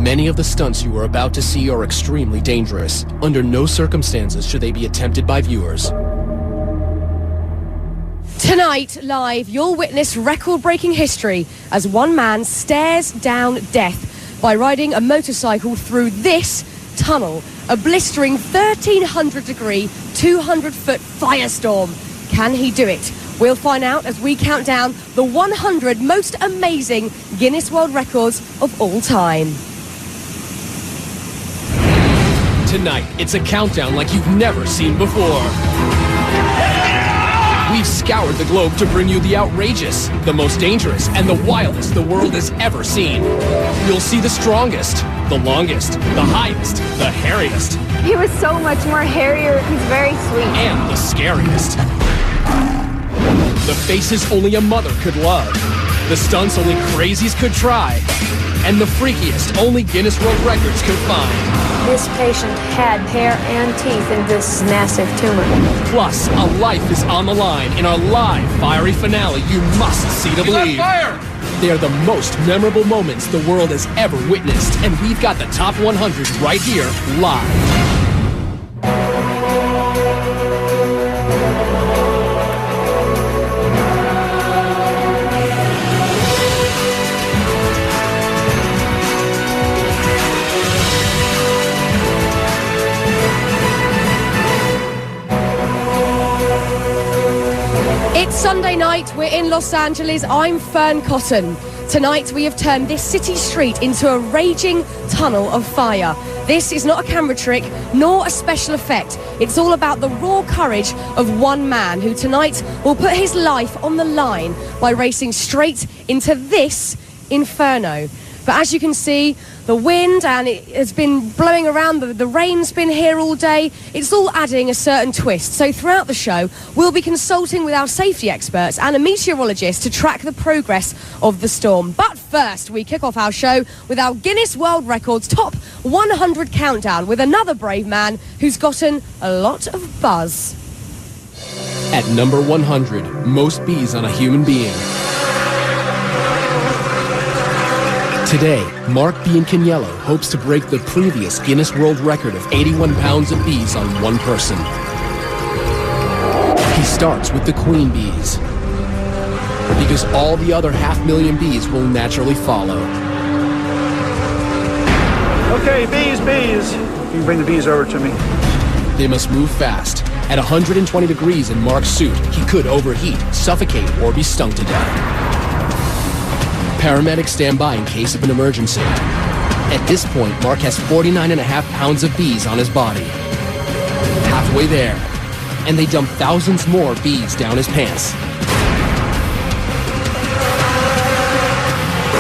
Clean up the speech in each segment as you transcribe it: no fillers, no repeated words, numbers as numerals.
Many of the stunts you are about to see are extremely dangerous. Under no circumstances should they be attempted by viewers. Tonight, live, you'll witness record-breaking history as one man stares down death by riding a motorcycle through this tunnel, a blistering 1,300-degree, 200-foot firestorm. Can he do it? We'll find out as we count down the 100 most amazing Guinness World Records of all time. Tonight, it's a countdown like you've never seen before. We've scoured the globe to bring you the outrageous, the most dangerous, and the wildest the world has ever seen. You'll see the strongest, the longest, the highest, the hairiest. He was so much more hairier. He's very sweet. And the scariest. The faces only a mother could love. The stunts only crazies could try. And the freakiest only Guinness World Records could find. This patient had hair and teeth in this massive tumor. Plus, a life is on the line in our live fiery finale you must see to believe. Fire! They are the most memorable moments the world has ever witnessed, and we've got the top 100 right here, live. It's Sunday night, we're in Los Angeles, I'm Fern Cotton. Tonight we have turned this city street into a raging tunnel of fire. This is not a camera trick, nor a special effect. It's all about the raw courage of one man who tonight will put his life on the line by racing straight into this inferno. But as you can see, the wind, and it has been blowing around, the rain's been here all day, it's all adding a certain twist. So throughout the show, we'll be consulting with our safety experts and a meteorologist to track the progress of the storm. But first, we kick off our show with our Guinness World Records Top 100 Countdown with another brave man who's gotten a lot of buzz. At number 100, most bees on a human being. Today, Mark Biancaniello hopes to break the previous Guinness World Record of 81 pounds of bees on one person. He starts with the queen bees, because all the other 500,000 bees will naturally follow. Okay, bees. You can bring the bees over to me. They must move fast. At 120 degrees in Mark's suit, he could overheat, suffocate, or be stung to death. Paramedics stand by in case of an emergency. At this point, Mark has 49.5 pounds of bees on his body. Halfway there, and they dump thousands more bees down his pants.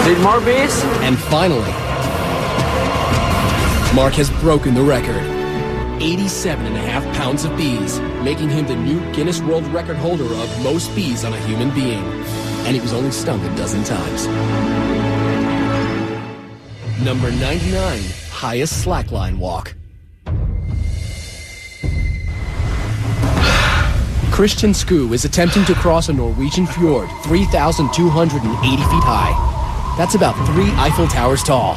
Need more bees? And finally, Mark has broken the record. 87.5 pounds of bees, making him the new Guinness World Record holder of most bees on a human being. And he was only stung a dozen times. Number 99, highest slackline walk. Christian Skoo is attempting to cross a Norwegian fjord 3,280 feet high. That's about 3 Eiffel Towers tall.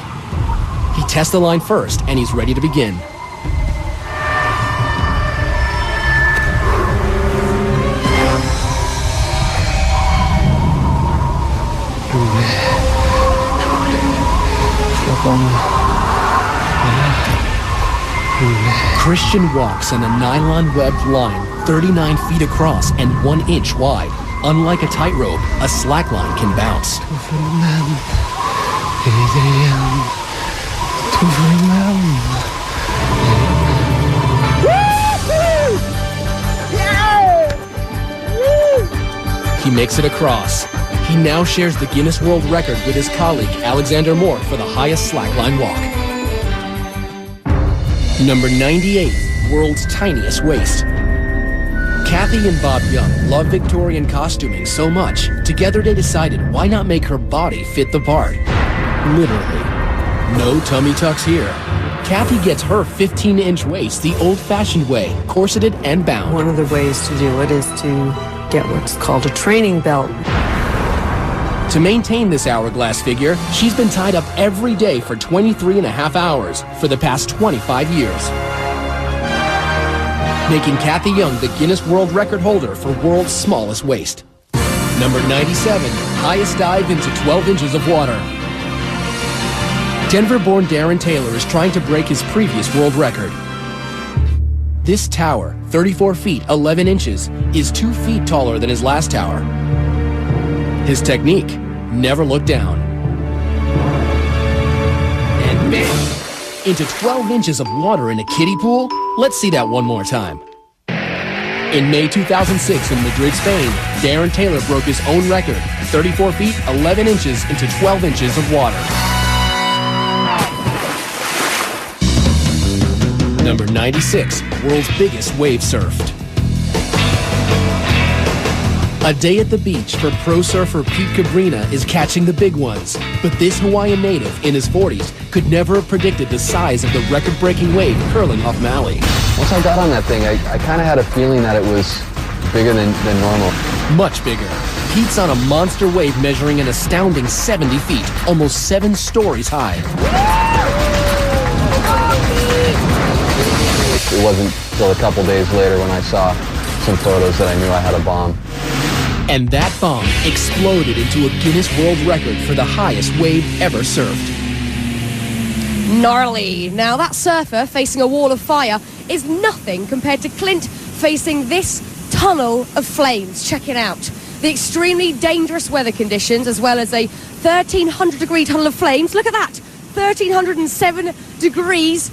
He tests the line first, and he's ready to begin. Christian walks on a nylon-webbed line 39 feet across and 1 inch wide. Unlike a tightrope, a slackline can bounce. He makes it across. He now shares the Guinness World Record with his colleague Alexander Moore for the highest slackline walk. Number 98, world's tiniest waist. Kathy and Bob Young love Victorian costuming so much, together they decided why not make her body fit the part. Literally. No tummy tucks here. Kathy gets her 15-inch waist the old-fashioned way, corseted and bound. One of the ways to do it is to get what's called a training belt. To maintain this hourglass figure, she's been tied up every day for 23.5 hours for the past 25 years, making Kathy Young the Guinness World Record holder for world's smallest waist. Number 97, highest dive into 12 inches of water. Denver-born Darren Taylor is trying to break his previous world record. This tower, 34 feet 11 inches, is 2 feet taller than his last tower. His technique, never look down. And bam! Into 12 inches of water in a kiddie pool? Let's see that one more time. In May 2006 in Madrid, Spain, Darren Taylor broke his own record, 34 feet 11 inches into 12 inches of water. Number 96, world's biggest wave surfed. A day at the beach for pro surfer Pete Cabrina is catching the big ones. But this Hawaiian native in his 40s could never have predicted the size of the record-breaking wave curling off Maui. Once I got on that thing, I kind of had a feeling that it was bigger than normal. Much bigger. Pete's on a monster wave measuring an astounding 70 feet, almost 7 stories high. It wasn't until a couple days later when I saw some photos that I knew I had a bomb. And that bomb exploded into a Guinness World Record for the highest wave ever surfed. Gnarly. Now that surfer facing a wall of fire is nothing compared to Clint facing this tunnel of flames. Check it out. The extremely dangerous weather conditions as well as a 1,300-degree tunnel of flames. Look at that. 1,307 degrees.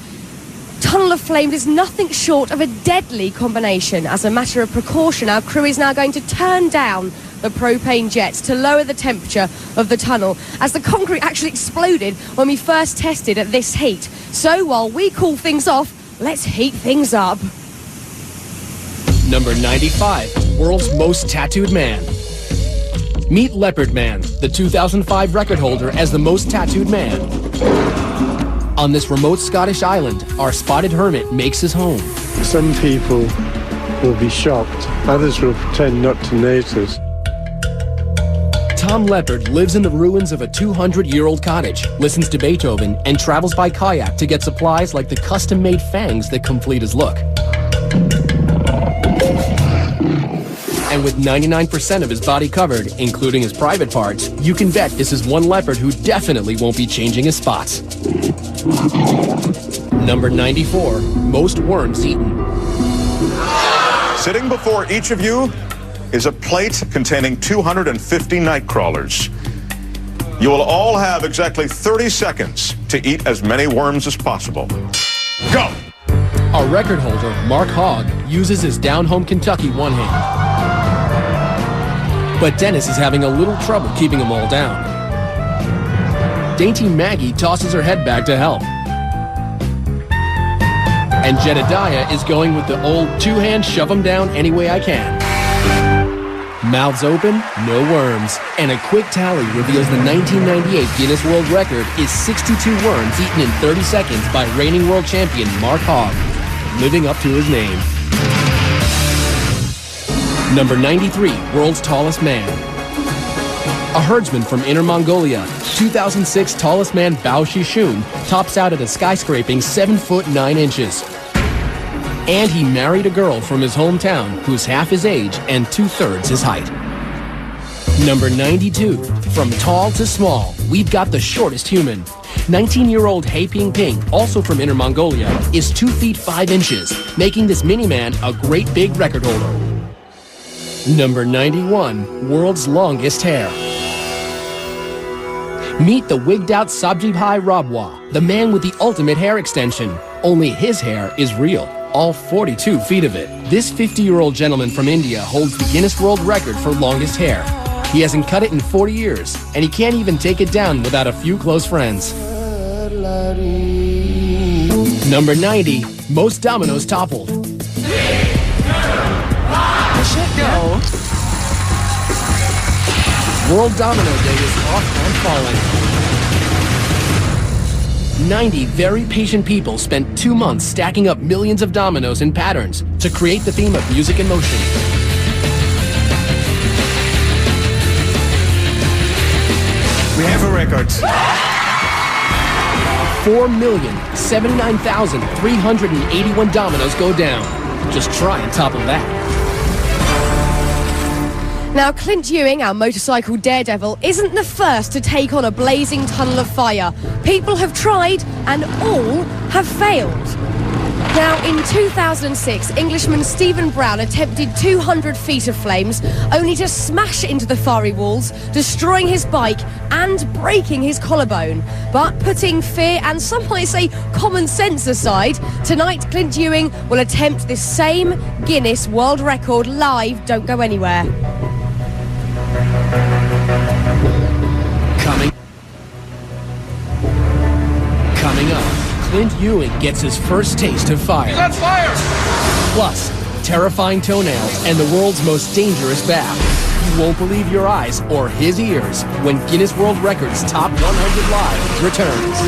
Tunnel of flames is nothing short of a deadly combination. As a matter of precaution, our crew is now going to turn down the propane jets to lower the temperature of the tunnel, as the concrete actually exploded when we first tested at this heat. So while we cool things off, let's heat things up. Number 95, world's most tattooed man. Meet Leopard Man, the 2005 record holder as the most tattooed man. On this remote Scottish island, our spotted hermit makes his home. Some people will be shocked. Others will pretend not to notice. Tom Leopard lives in the ruins of a 200-year-old cottage, listens to Beethoven, and travels by kayak to get supplies like the custom-made fangs that complete his look. And with 99% of his body covered, including his private parts, you can bet this is one leopard who definitely won't be changing his spots. Number 94, most worms eaten. Sitting before each of you is a plate containing 250 night crawlers. You will all have exactly 30 seconds to eat as many worms as possible. Go! Our record holder, Mark Hogg, uses his down-home Kentucky one hand. But Dennis is having a little trouble keeping them all down. Dainty Maggie tosses her head back to help. And Jedediah is going with the old two-hand shove 'em down any way I can. Mouths open, no worms. And a quick tally reveals the 1998 Guinness World Record is 62 worms eaten in 30 seconds by reigning world champion Mark Hogg, living up to his name. Number 93, world's tallest man. A herdsman from Inner Mongolia, 2006 tallest man Bao Shishun tops out at a skyscraping 7 foot 9 inches. And he married a girl from his hometown who's half his age and 2/3 his height. Number 92, from tall to small, we've got the shortest human. 19-year-old He Ping Ping, also from Inner Mongolia, is 2 feet 5 inches, making this mini-man a great big record holder. Number 91, world's longest hair. Meet the wigged-out Sabjibhai Rabwa, the man with the ultimate hair extension. Only his hair is real, all 42 feet of it. This 50-year-old gentleman from India holds the Guinness World Record for longest hair. He hasn't cut it in 40 years, and he can't even take it down without a few close friends. Number 90, most dominoes toppled. Go. World Domino Day is off and falling. 90 very patient people spent 2 months stacking up millions of dominoes in patterns to create the theme of music and motion. We have a record. 4,079,381 dominoes go down. Just try on top of that. Now, Clint Ewing, our motorcycle daredevil, isn't the first to take on a blazing tunnel of fire. People have tried, and all have failed. Now, in 2006, Englishman Stephen Brown attempted 200 feet of flames, only to smash into the fiery walls, destroying his bike and breaking his collarbone. But putting fear and some might say common sense aside, tonight Clint Ewing will attempt this same Guinness World Record live. Don't go anywhere. Coming up, Clint Ewing gets his first taste of fire. He's on fire! Plus, terrifying toenails and the world's most dangerous bath. You won't believe your eyes or his ears when Guinness World Records Top 100 Live returns.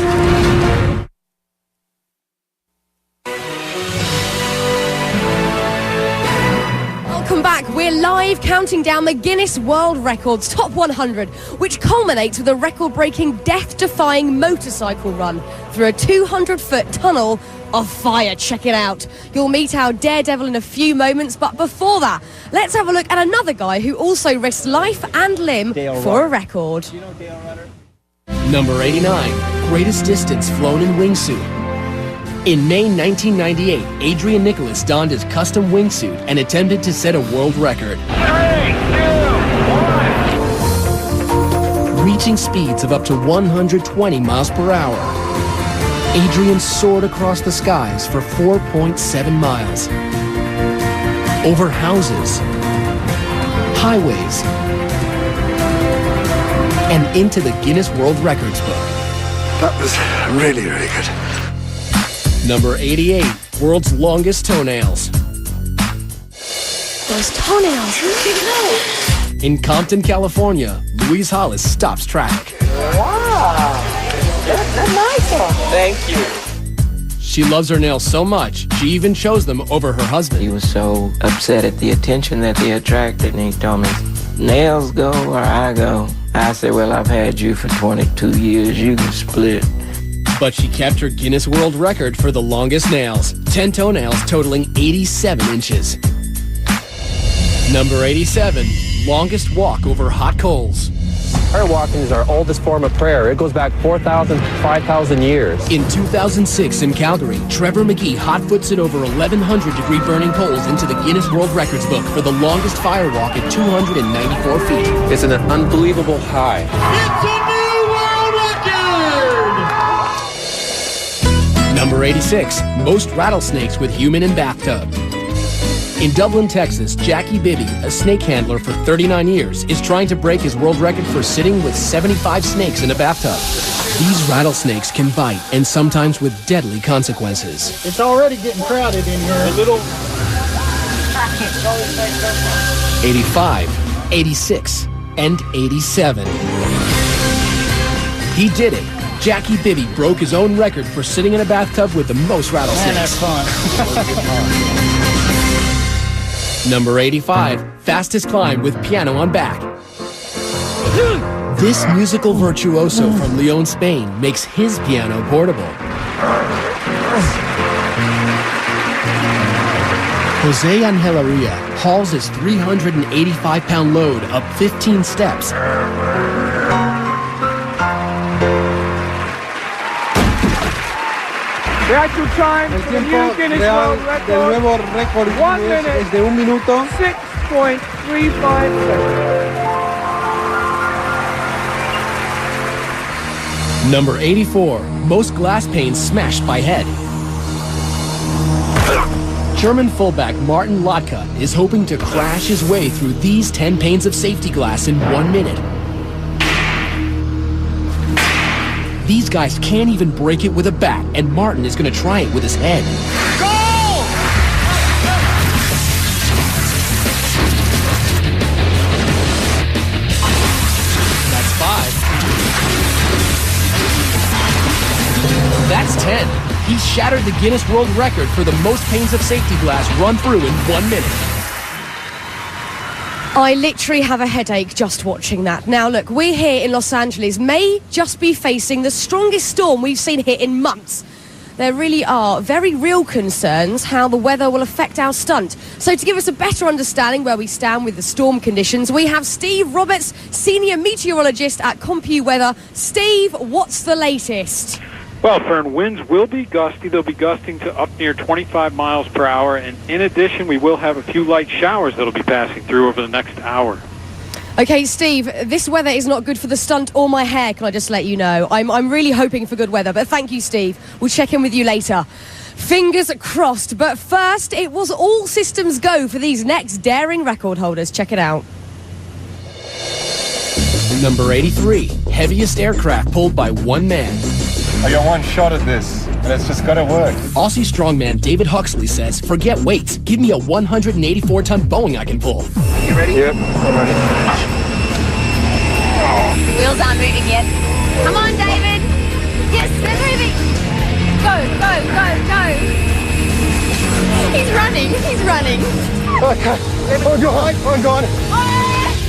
Welcome back. We're live counting down the Guinness World Records Top 100, which culminates with a record-breaking, death-defying motorcycle run through a 200-foot tunnel of fire. Check it out. You'll meet our daredevil in a few moments, but before that, let's have a look at another guy who also risked life and limb for a record. Number 89, greatest distance flown in wingsuit. In May 1998, Adrian Nicholas donned his custom wingsuit and attempted to set a world record. 3, 2, 1. Reaching speeds of up to 120 miles per hour. Adrian soared across the skies for 4.7 miles. Over houses, highways, and into the Guinness World Records book. That was really, really good. Number 88, world's longest toenails. Those toenails, who did know? In Compton, California, Louise Hollis stops traffic. Wow, that's nice. Thank you. She loves her nails so much, she even chose them over her husband. He was so upset at the attention that they attracted, and he told me, nails go or I go. I said, well, I've had you for 22 years. You can split. But she kept her Guinness World Record for the longest nails, 10 toenails totaling 87 inches. Number 87, longest walk over hot coals. Prayer walking is our oldest form of prayer. It goes back 4,000, 5,000 years. In 2006 in Calgary, Trevor McGee hot-foots it over 1,100-degree burning coals into the Guinness World Records book for the longest fire walk at 294 feet. It's an unbelievable high. It's a new world record! Number 86, most rattlesnakes with human in bathtub. In Dublin, Texas, Jackie Bibby, a snake handler for 39 years, is trying to break his world record for sitting with 75 snakes in a bathtub. These rattlesnakes can bite, and sometimes with deadly consequences. It's already getting crowded in here. 85, 86, and 87. He did it. Jackie Bibby broke his own record for sitting in a bathtub with the most rattlesnakes. Man, that's fun. Number 85, fastest climb with piano on back. This musical virtuoso from Lyon, Spain, makes his piano portable. Jose Angelaria hauls his 385-pound load up 15 steps. The actual time for the new Guinness World Record, 1 minute, es de 1 minuto, 6.35 seconds. Number 84, most glass panes smashed by head. German fullback Martin Lotka is hoping to crash his way through these 10 panes of safety glass in 1 minute. These guys can't even break it with a bat, and Martin is going to try it with his head. Goal! That's 5. That's 10. He shattered the Guinness World Record for the most panes of safety glass run through in 1 minute. I literally have a headache just watching that. Now, look, we're here in Los Angeles, may just be facing the strongest storm we've seen here in months. There really are very real concerns how the weather will affect our stunt. So to give us a better understanding where we stand with the storm conditions, we have Steve Roberts, Senior Meteorologist at CompuWeather. Steve, what's the latest? Well, Fern, winds will be gusty. They'll be gusting to up near 25 miles per hour. And in addition, we will have a few light showers that'll be passing through over the next hour. Okay, Steve, this weather is not good for the stunt or my hair, can I just let you know? I'm really hoping for good weather, but thank you, Steve. We'll check in with you later. Fingers crossed. But first, it was all systems go for these next daring record holders. Check it out. Number 83, heaviest aircraft pulled by one man. I got one shot at this, and it's just gotta work. Aussie strongman David Huxley says, forget weights, give me a 184-ton Boeing I can pull. You ready? Yep, I'm ready. Wheels aren't moving yet. Come on, David. Yes, they're moving. Go, go, go, go. He's running. Okay, I'm gone.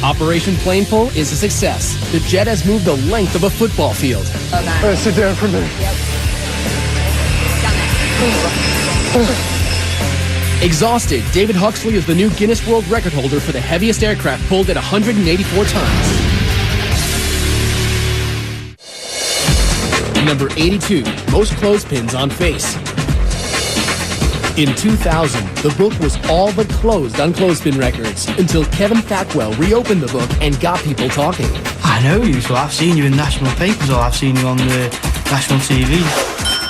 Operation Plane Pull is a success. The jet has moved the length of a football field. Sit down for a minute. Exhausted, David Huxley is the new Guinness World Record holder for the heaviest aircraft pulled at 184 tons. Number 82, most clothespins on face. In 2000, the book was all but closed on clothespin records until Kevin Thackwell reopened the book and got people talking. I know you, so I've seen you in national papers or I've seen you on the national TV.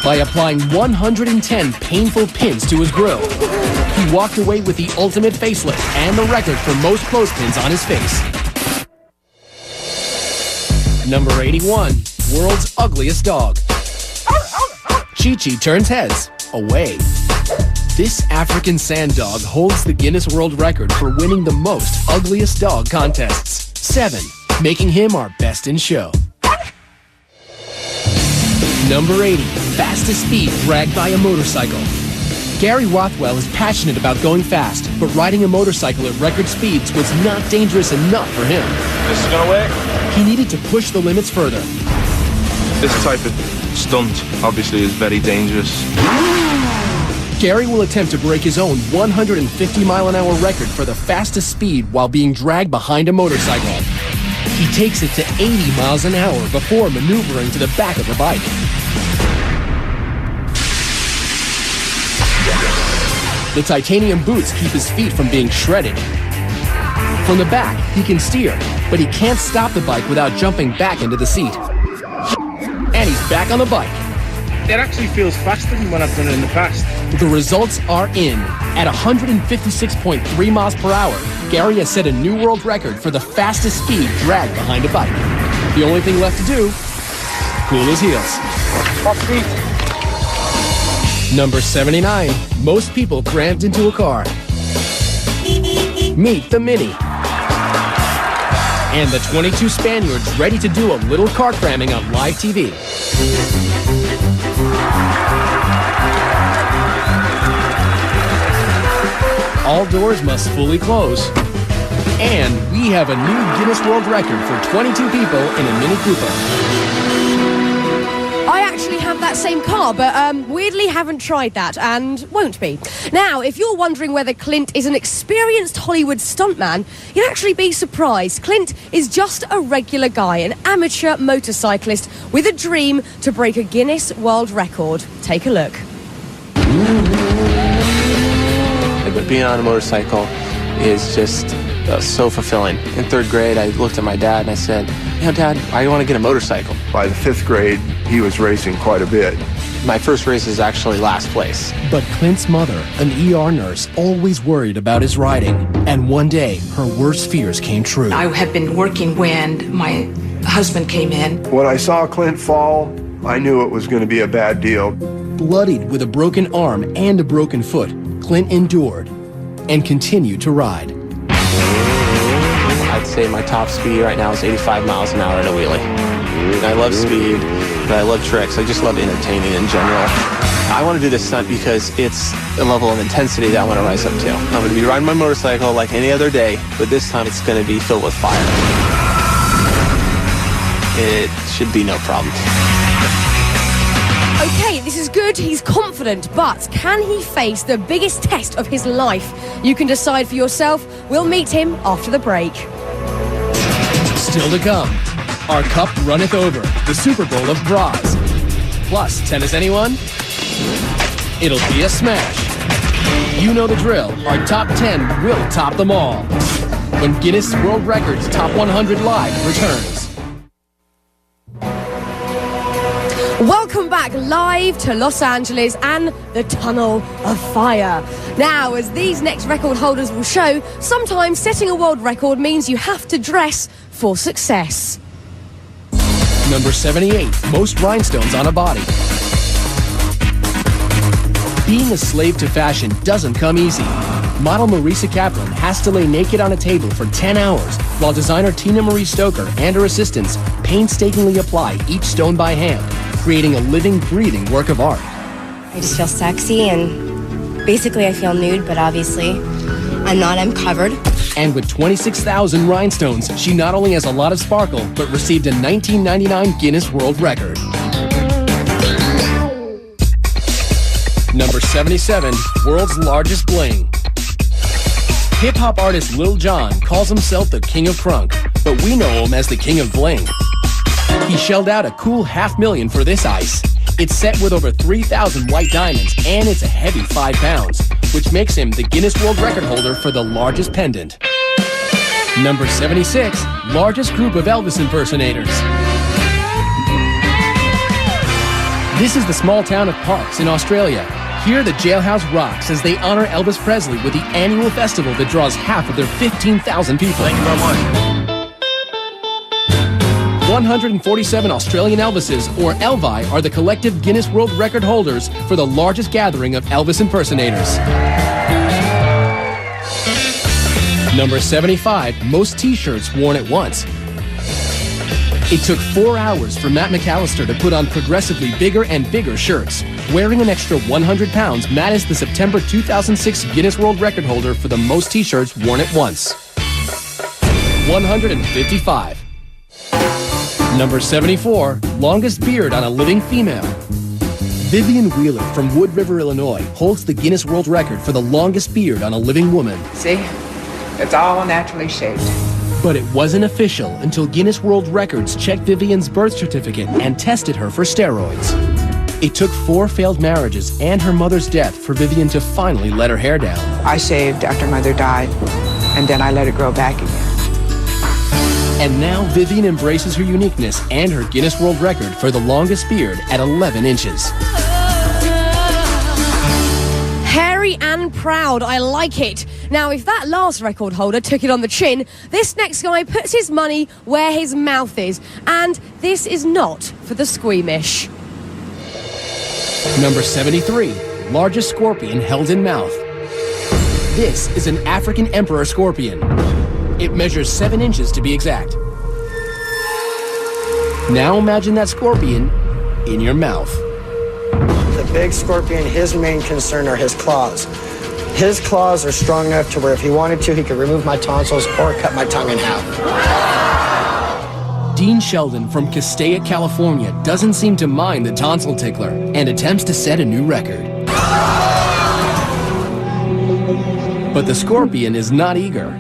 By applying 110 painful pins to his grill, he walked away with the ultimate facelift and the record for most clothespins on his face. Number 81, world's ugliest dog. Chi-Chi turns heads away. This African sand dog holds the Guinness World Record for winning the most ugliest dog contests, 7, making him our best in show. Number 80, fastest speed dragged by a motorcycle. Gary Rothwell is passionate about going fast, but riding a motorcycle at record speeds was not dangerous enough for him. This is gonna work? He needed to push the limits further. This type of stunt obviously is very dangerous. Gary will attempt to break his own 150-mile-an-hour record for the fastest speed while being dragged behind a motorcycle. He takes it to 80 miles an hour before maneuvering to the back of the bike. The titanium boots keep his feet from being shredded. From the back, he can steer, but he can't stop the bike without jumping back into the seat. And he's back on the bike. It actually feels faster than when I've done it in the past. The results are in. At 156.3 miles per hour, Gary has set a new world record for the fastest speed dragged behind a bike. The only thing left to do, cool his heels. Number 79, most people crammed into a car. Meet the Mini. And the 22 Spaniards ready to do a little car cramming on live TV. All doors must fully close. And we have a new Guinness World Record for 22 people in a Mini Cooper. I actually have that same car, but weirdly haven't tried that and won't be. Now, if you're wondering whether Clint is an experienced Hollywood stuntman, you'd actually be surprised. Clint is just a regular guy, an amateur motorcyclist with a dream to break a Guinness World Record. Take a look. Being on a motorcycle is just so fulfilling. In 3rd grade, I looked at my dad and I said, you know, Dad, I want to get a motorcycle. By the 5th grade, he was racing quite a bit. My first race is actually last place. But Clint's mother, an ER nurse, always worried about his riding. And one day, her worst fears came true. I had been working when my husband came in. When I saw Clint fall, I knew it was going to be a bad deal. Bloodied with a broken arm and a broken foot, Clint endured and continued to ride. I'd say my top speed right now is 85 miles an hour in a wheelie. I love speed, but I love tricks. I just love entertaining in general. I want to do this stunt because it's a level of intensity that I want to rise up to. I'm going to be riding my motorcycle like any other day, but this time it's going to be filled with fire. It should be no problem. Okay, this is good, he's confident, but can he face the biggest test of his life? You can decide for yourself. We'll meet him after the break. Still to come, our cup runneth over, the Super Bowl of bras. Plus, tennis anyone? It'll be a smash. You know the drill, our top 10 will top them all. When Guinness World Records Top 100 Live returns. Welcome back live to Los Angeles and the Tunnel of Fire. Now, as these next record holders will show, sometimes setting a world record means you have to dress for success. Number 78, most rhinestones on a body. Being a slave to fashion doesn't come easy. Model Marisa Kaplan has to lay naked on a table for 10 hours while designer Tina Marie Stoker and her assistants painstakingly apply each stone by hand, creating a living, breathing work of art. I just feel sexy and basically I feel nude, but obviously I'm not, I'm covered. And with 26,000 rhinestones, she not only has a lot of sparkle, but received a 1999 Guinness World Record. Number 77, world's largest bling. Hip-hop artist Lil Jon calls himself the king of crunk, but we know him as the king of bling. He shelled out a cool $500,000 for this ice. It's set with over 3,000 white diamonds, and it's a heavy 5 pounds, which makes him the Guinness World Record holder for the largest pendant. Number 76, largest group of Elvis impersonators. This is the small town of Parkes in Australia. Here, the jailhouse rocks as they honor Elvis Presley with the annual festival that draws half of their 15,000 people. Thank you very much. 147 Australian Elvises, or Elvi, are the collective Guinness World Record holders for the largest gathering of Elvis impersonators. Number 75, most t-shirts worn at once. It took 4 hours for Matt McAllister to put on progressively bigger and bigger shirts. Wearing an extra 100 pounds, Matt is the September 2006 Guinness World Record holder for the most t-shirts worn at once. 155. Number 74, longest beard on a living female. Vivian Wheeler from Wood River, Illinois, holds the Guinness World Record for the longest beard on a living woman. See, it's all naturally shaped. But it wasn't official until Guinness World Records checked Vivian's birth certificate and tested her for steroids. It took 4 failed marriages and her mother's death for Vivian to finally let her hair down. I shaved after Mother died, and then I let it grow back again. And now Vivian embraces her uniqueness and her Guinness World Record for the longest beard at 11 inches. Hairy and proud, I like it. Now, if that last record holder took it on the chin, this next guy puts his money where his mouth is. And this is not for the squeamish. Number 73, largest scorpion held in mouth. This is an African emperor scorpion. It measures 7 inches to be exact. Now imagine that scorpion in your mouth. The big scorpion, his main concern are his claws. His claws are strong enough to where if he wanted to, he could remove my tonsils or cut my tongue in half. Dean Sheldon from Castaic, California doesn't seem to mind the tonsil tickler and attempts to set a new record. But the scorpion is not eager.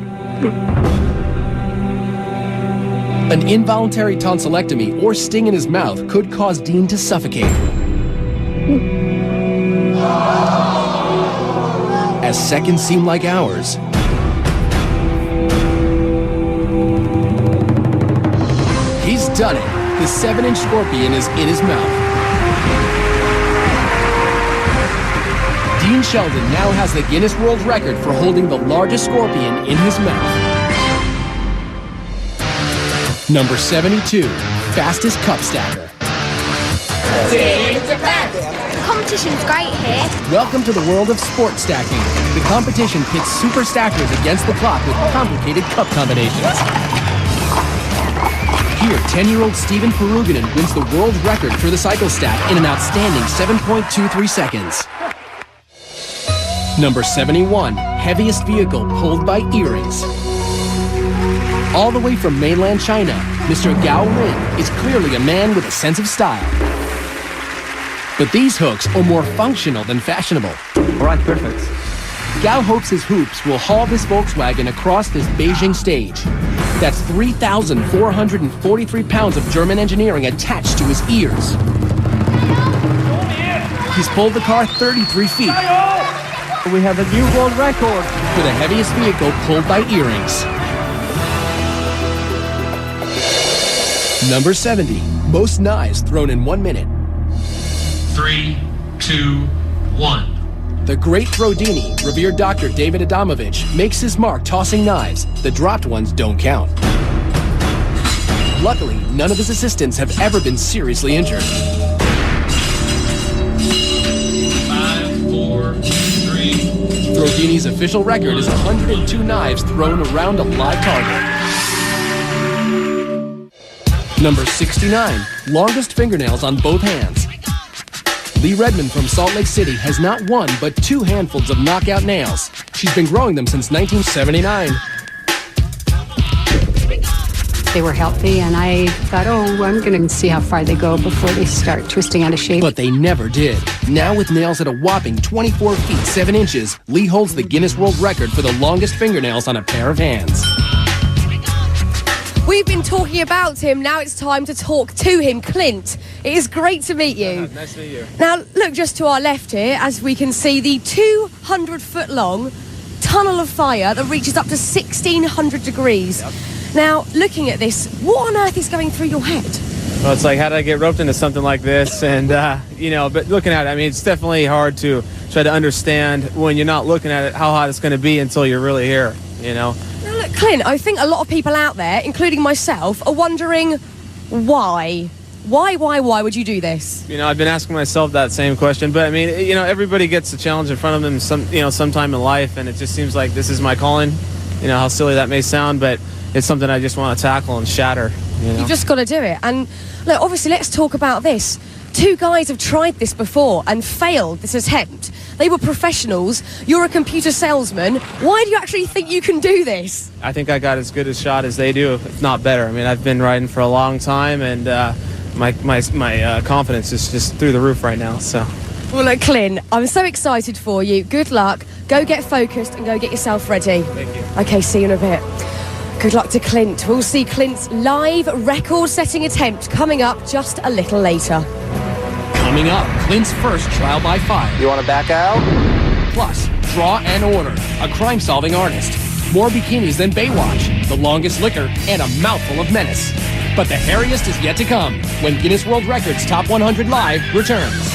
An involuntary tonsillectomy or sting in his mouth could cause Dean to suffocate. As seconds seem like hours, he's done it. The 7-inch scorpion is in his mouth. Dean Sheldon now has the Guinness World Record for holding the largest scorpion in his mouth. Number 72, fastest cup stacker. The competition's great here. Welcome to the world of sport stacking. The competition pits super stackers against the clock with complicated cup combinations. year, 10-year-old Steven Peruginen wins the world record for the cyclostat in an outstanding 7.23 seconds. Number 71, heaviest vehicle pulled by earrings. All the way from mainland China, Mr. Gao Lin is clearly a man with a sense of style. But these hooks are more functional than fashionable. All right, perfect. Gao hopes his hoops will haul this Volkswagen across this Beijing stage. That's 3,443 pounds of German engineering attached to his ears. He's pulled the car 33 feet. We have a new world record for the heaviest vehicle pulled by earrings. Number 70, most knives thrown in 1 minute. 3, 2, 1. The great Throdini, revered Dr. David Adamovich, makes his mark tossing knives. The dropped ones don't count. Luckily, none of his assistants have ever been seriously injured. 5, 4, 3. Throdini's official record is 102 knives thrown around a live target. Number 69, longest fingernails on both hands. Lee Redmond from Salt Lake City has not one but 2 handfuls of knockout nails. She's been growing them since 1979. They were healthy, and I thought, oh, I'm going to see how far they go before they start twisting out of shape. But they never did. Now with nails at a whopping 24 feet 7 inches, Lee holds the Guinness World Record for the longest fingernails on a pair of hands. We've been talking about him, now it's time to talk to him. Clint, it is great to meet you. Nice to meet you. Now, look just to our left here, as we can see the 200-foot-long tunnel of fire that reaches up to 1,600 degrees. Yep. Now, looking at this, what on earth is going through your head? Well, it's like, how did I get roped into something like this? And, but looking at it, I mean, it's definitely hard to try to understand when you're not looking at it how hot it's going to be until you're really here, Now, look, Clint, I think a lot of people out there, including myself, are wondering why. Why would you do this? I've been asking myself that same question, but I mean, everybody gets a challenge in front of them sometime in life, and it just seems like this is my calling. How silly that may sound, but it's something I just want to tackle and shatter. You've just got to do it. And look, obviously, let's talk about this. 2 guys have tried this before and failed this attempt. They were professionals. You're a computer salesman. Why do you actually think you can do this? I think I got as good a shot as they do, if not better. I mean, I've been riding for a long time, and my confidence is just through the roof right now. So. Well, look, Clint, I'm so excited for you. Good luck. Go get focused and go get yourself ready. Thank you. Okay, see you in a bit. Good luck to Clint. We'll see Clint's live record-setting attempt coming up just a little later. Coming up, Clint's first trial by fire. You want to back out? Plus, Draw and Order, a crime-solving artist. More bikinis than Baywatch, the longest liquor, and a mouthful of menace. But the hairiest is yet to come when Guinness World Records Top 100 Live returns.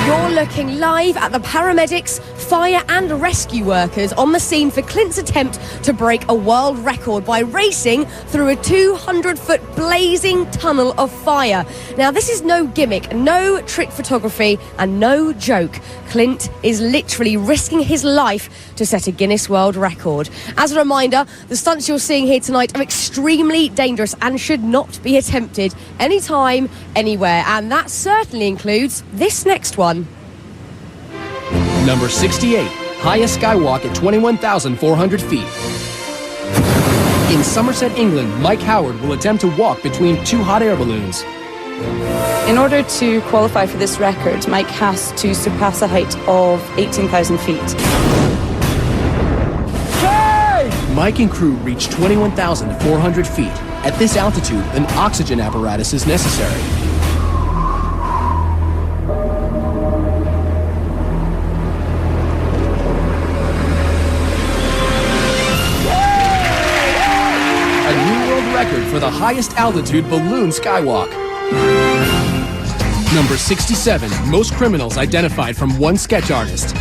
You're looking live at the paramedics, fire and rescue workers on the scene for Clint's attempt to break a world record by racing through a 200-foot blazing tunnel of fire. Now, this is no gimmick, no trick photography, and no joke. Clint is literally risking his life to set a Guinness World Record. As a reminder, the stunts you're seeing here tonight are extremely dangerous and should not be attempted anytime, anywhere. And that certainly includes this next one. Number 68, highest skywalk at 21,400 feet. In Somerset, England, Mike Howard will attempt to walk between 2 hot air balloons. In order to qualify for this record, Mike has to surpass a height of 18,000 feet. Mike and crew reach 21,400 feet. At this altitude, an oxygen apparatus is necessary. Record for the highest altitude balloon skywalk. Number 67, most criminals identified from one sketch artist.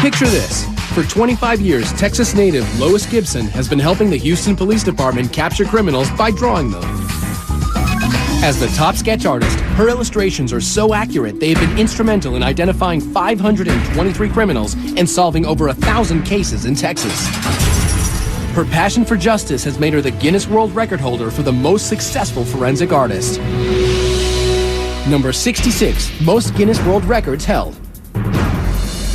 Picture this. For 25 years, Texas native Lois Gibson has been helping the Houston Police Department capture criminals by drawing them. As the top sketch artist, her illustrations are so accurate they have been instrumental in identifying 523 criminals and solving over 1,000 cases in Texas. Her passion for justice has made her the Guinness World Record holder for the most successful forensic artist. Number 66, most Guinness World Records held.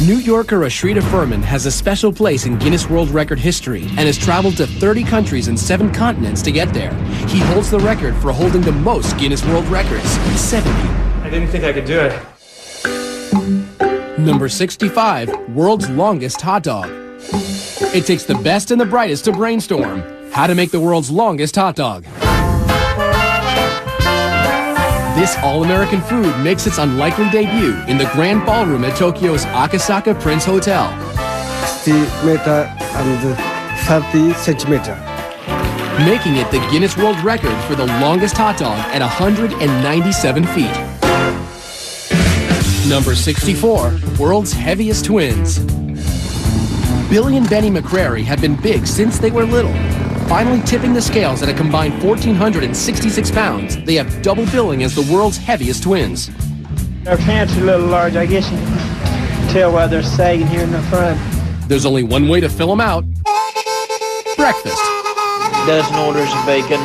New Yorker Ashrita Furman has a special place in Guinness World Record history and has traveled to 30 countries and 7 continents to get there. He holds the record for holding the most Guinness World Records, 70. I didn't think I could do it. Number 65, world's longest hot dog. It takes the best and the brightest to brainstorm how to make the world's longest hot dog. This all-American food makes its unlikely debut in the Grand Ballroom at Tokyo's Akasaka Prince Hotel. 60 meter and 30 centimeter. Making it the Guinness World Record for the longest hot dog at 197 feet. Number 64, world's heaviest twins. Billy and Benny McCrary have been big since they were little. Finally tipping the scales at a combined 1,466 pounds, they have double billing as the world's heaviest twins. Their pants are a little large. I guess you can tell why they're sagging here in the front. There's only one way to fill them out. Breakfast. Dozen orders of bacon,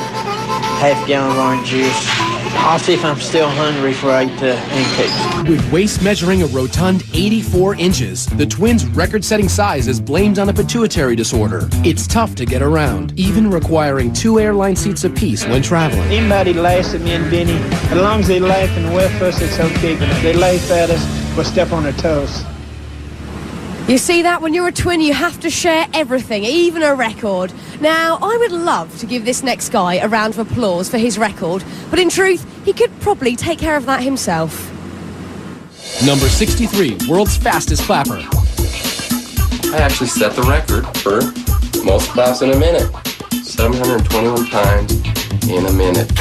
half-gallon of orange juice. I'll see if I'm still hungry before I eat the pancakes. With waist measuring a rotund 84 inches, the twins' record-setting size is blamed on a pituitary disorder. It's tough to get around, even requiring 2 airline seats apiece when traveling. Anybody laughs at me and Benny, as long as they laugh and with us, it's okay. But if they laugh at us, we'll step on their toes. You see that? When you're a twin, you have to share everything, even a record. Now, I would love to give this next guy a round of applause for his record, but in truth, he could probably take care of that himself. Number 63, world's fastest clapper. I actually set the record for most claps in a minute. 721 times in a minute.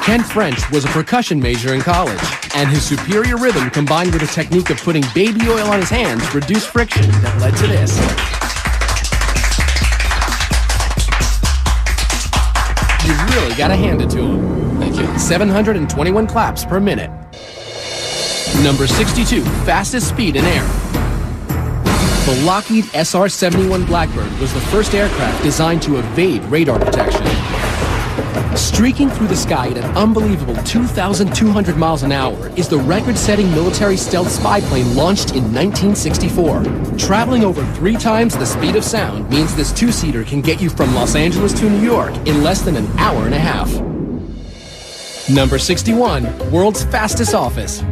Ken French was a percussion major in college, and his superior rhythm combined with a technique of putting baby oil on his hands reduced friction that led to this. You really gotta hand it to him. Thank you. 721 claps per minute. Number 62, fastest speed in air. The Lockheed SR-71 Blackbird was the first aircraft designed to evade radar detection. Streaking through the sky at an unbelievable 2,200 miles an hour is the record-setting military stealth spy plane launched in 1964. Traveling over 3 times the speed of sound means this 2-seater can get you from Los Angeles to New York in less than an hour and a half. Number 61, world's fastest office.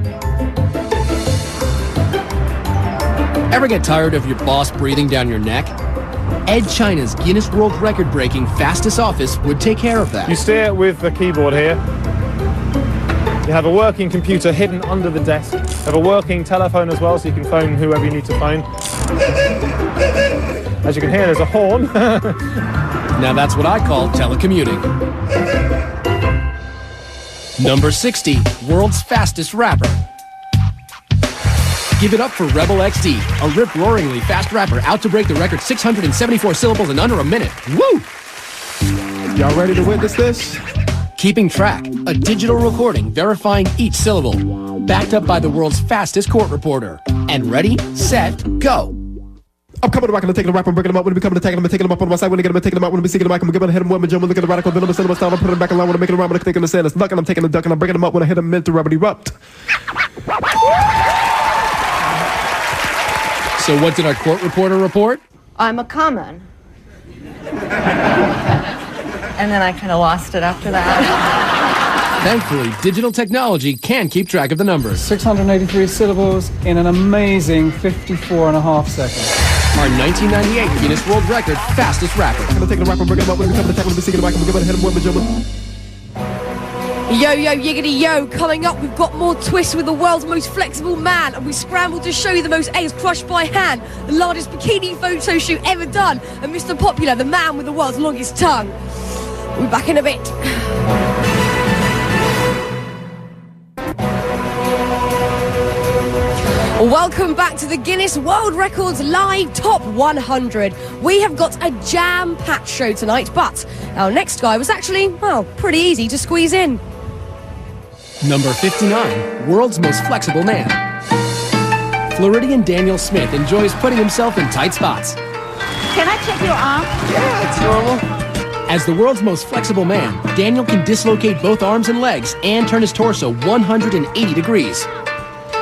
Ever get tired of your boss breathing down your neck? Ed China's Guinness World Record-breaking fastest office would take care of that. You steer with the keyboard here. You have a working computer hidden under the desk. You have a working telephone as well, so you can phone whoever you need to phone. As you can hear, there's a horn. Now that's what I call telecommuting. Number 60, world's fastest rapper. Give it up for Rebel XD, a rip-roaringly fast rapper out to break the record 674 syllables in under a minute. Woo! Y'all ready to witness this? Keeping track, a digital recording verifying each syllable, backed up by the world's fastest court reporter. And ready, set, go. I'm coming back and I'm taking the rap, I'm breaking them up. When we become attacking them, I'm taking them up on my side. When I get them, I'm taking them out. When I'm seeking them back, I'm giving hit them with my jump. Look at the radical villain, cinema style. I'm putting them back in line when I'm making them around. When I'm taking the sand, it's luck and I'm taking the duck and I'm breaking them up. When I hit them, meant to rubber erupt. So what did our court reporter report? I'm a common. And then I kind of lost it after that. Thankfully, digital technology can keep track of the numbers. 683 syllables in an amazing 54.5 seconds. Our 1998 Guinness World Record fastest rapper. I'm gonna take the rap, I'm breaking them up. When we become attacking them, I'm seeking them back. I'm giving hit them with my jump. Yo, yo, yiggity, yo. Coming up, we've got more twists with the world's most flexible man, and we scrambled to show you the most eggs crushed by hand, the largest bikini photo shoot ever done, and Mr. Popular, the man with the world's longest tongue. We'll be back in a bit. Welcome back to the Guinness World Records Live Top 100. We have got a jam-packed show tonight, but our next guy was actually, well, pretty easy to squeeze in. Number 59, world's most flexible man. Floridian Daniel Smith enjoys putting himself in tight spots. Can I check your arm? Yeah, it's normal. As the world's most flexible man, Daniel can dislocate both arms and legs and turn his torso 180 degrees.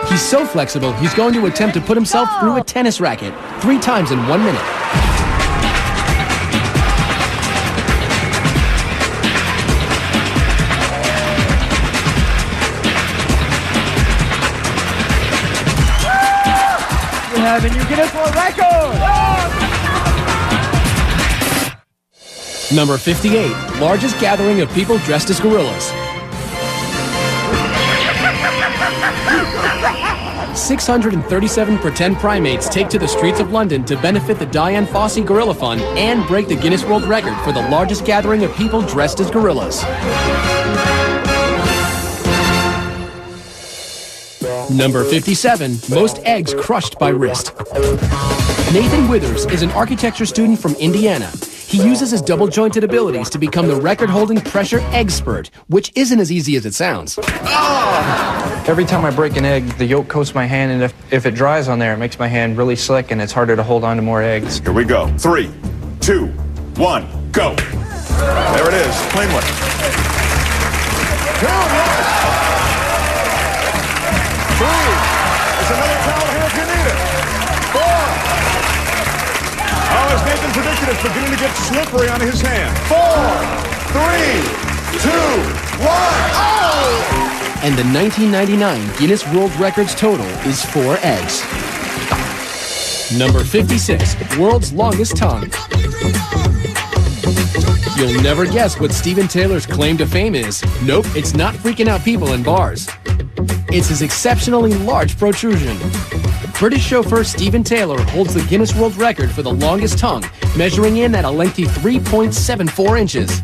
He's so flexible, he's going to attempt to put himself through a tennis racket 3 times in 1 minute. You have a new Guinness World Record! Number 58, largest gathering of people dressed as gorillas. 637 pretend primates take to the streets of London to benefit the Dian Fossey Gorilla Fund and break the Guinness World Record for the largest gathering of people dressed as gorillas. Number 57, most eggs crushed by wrist. Nathan Withers is an architecture student from Indiana. He uses his double-jointed abilities to become the record-holding pressure egg spurt, which isn't as easy as it sounds. Every time I break an egg, the yolk coats my hand, and if it dries on there, it makes my hand really slick, and it's harder to hold on to more eggs. Here we go. 3, 2, 1, go. There it is, cleanly. 2, yes. 3. There's another towel here if you need it. 4. Oh, as Nathan predicted, it's beginning to get slippery on his hand. 4, 3, 2, 1. Oh! And the 1999 Guinness World Records total is 4 eggs. Number 56, world's longest tongue. You'll never guess what Steven Taylor's claim to fame is. Nope, it's not freaking out people in bars. It's his exceptionally large protrusion. British chauffeur Steven Taylor holds the Guinness World Record for the longest tongue, measuring in at a lengthy 3.74 inches.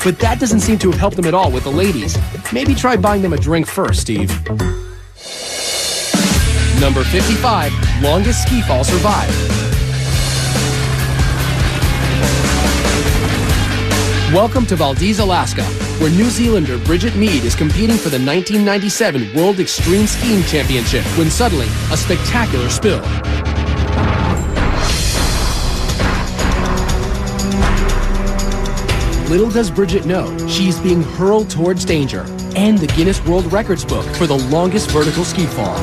But that doesn't seem to have helped him at all with the ladies. Maybe try buying them a drink first, Steve. Number 55, longest ski fall survived. Welcome to Valdez, Alaska, where New Zealander Bridget Mead is competing for the 1997 World Extreme Skiing Championship when suddenly a spectacular spill. Little does Bridget know, she's being hurled towards danger and the Guinness World Records book for the longest vertical ski fall.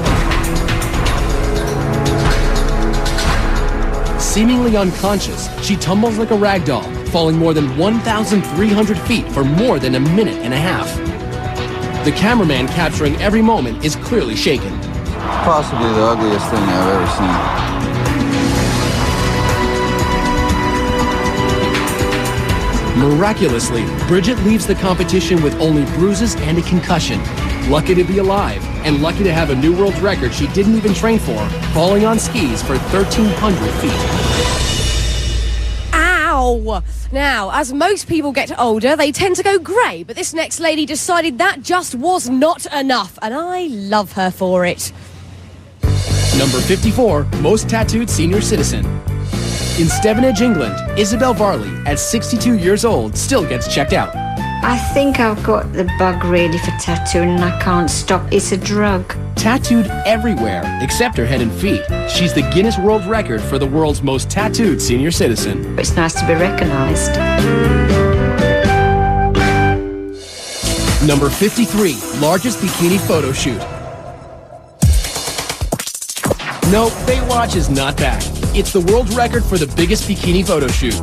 Seemingly unconscious, she tumbles like a rag doll, falling more than 1,300 feet for more than a minute and a half. The cameraman capturing every moment is clearly shaken. Possibly the ugliest thing I've ever seen. Miraculously, Bridget leaves the competition with only bruises and a concussion. Lucky to be alive, and lucky to have a new world record she didn't even train for, falling on skis for 1,300 feet. Ow! Now, as most people get older, they tend to go grey, but this next lady decided that just was not enough, and I love her for it. Number 54, most tattooed senior citizen. In Stevenage, England, Isabel Varley, at 62 years old, still gets checked out. I think I've got the bug really for tattooing and I can't stop. It's a drug. Tattooed everywhere except her head and feet. She's the Guinness World Record for the world's most tattooed senior citizen. It's nice to be recognised. Number 53, largest bikini photo shoot. No, Baywatch is not back. It's the world record for the biggest bikini photo shoot.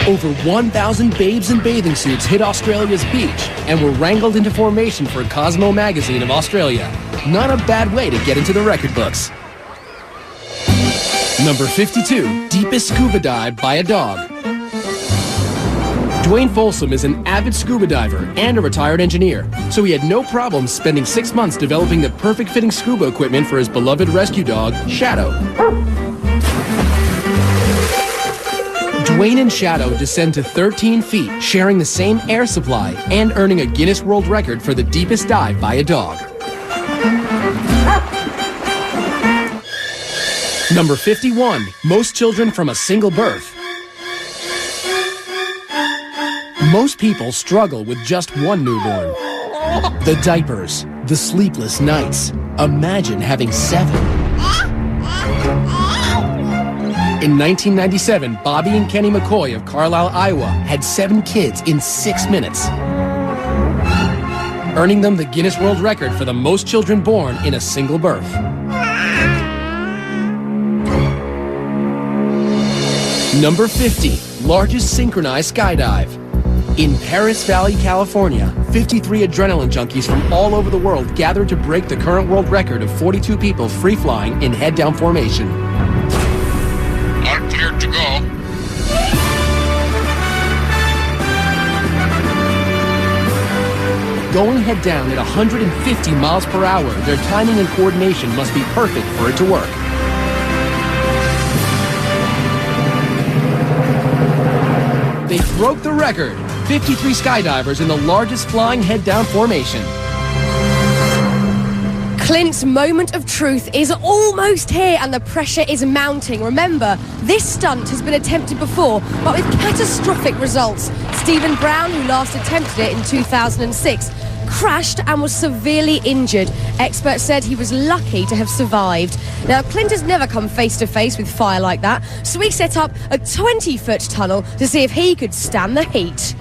Over 1,000 babes in bathing suits hit Australia's beach and were wrangled into formation for Cosmo magazine of Australia. Not a bad way to get into the record books. Number 52, deepest scuba dive by a dog. Dwayne Folsom is an avid scuba diver and a retired engineer, so he had no problem spending 6 months developing the perfect fitting scuba equipment for his beloved rescue dog, Shadow. Dwayne and Shadow descend to 13 feet, sharing the same air supply and earning a Guinness World Record for the deepest dive by a dog. Number 51, most children from a single birth. Most people struggle with just one newborn. The diapers, the sleepless nights. Imagine having 7. In 1997, Bobby and Kenny McCoy of Carlisle, Iowa had 7 kids in 6 minutes, earning them the Guinness World Record for the most children born in a single birth. Number 50, largest synchronized skydive. In Paris Valley, California, 53 adrenaline junkies from all over the world gathered to break the current world record of 42 people free-flying in head-down formation. I'm cleared to go. Going head-down at 150 miles per hour, their timing and coordination must be perfect for it to work. They broke the record. 53 skydivers in the largest flying head-down formation. Clint's moment of truth is almost here and the pressure is mounting. Remember, this stunt has been attempted before, but with catastrophic results. Stephen Brown, who last attempted it in 2006, crashed and was severely injured. Experts said he was lucky to have survived. Now, Clint has never come face to face with fire like that, so he set up a 20-foot tunnel to see if he could stand the heat.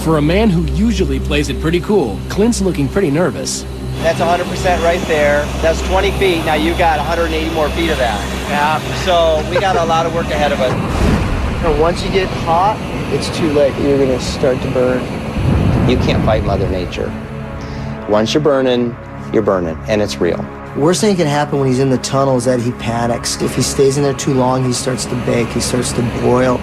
For a man who usually plays it pretty cool, Clint's looking pretty nervous. That's 100% right there. That's 20 feet. Now you got 180 more feet of that. Yeah. So we got a lot of work ahead of us. And once you get hot, it's too late. You're going to start to burn. You can't fight Mother Nature. Once you're burning, and it's real. Worst thing that can happen when he's in the tunnel is that he panics. If he stays in there too long, he starts to bake, he starts to boil.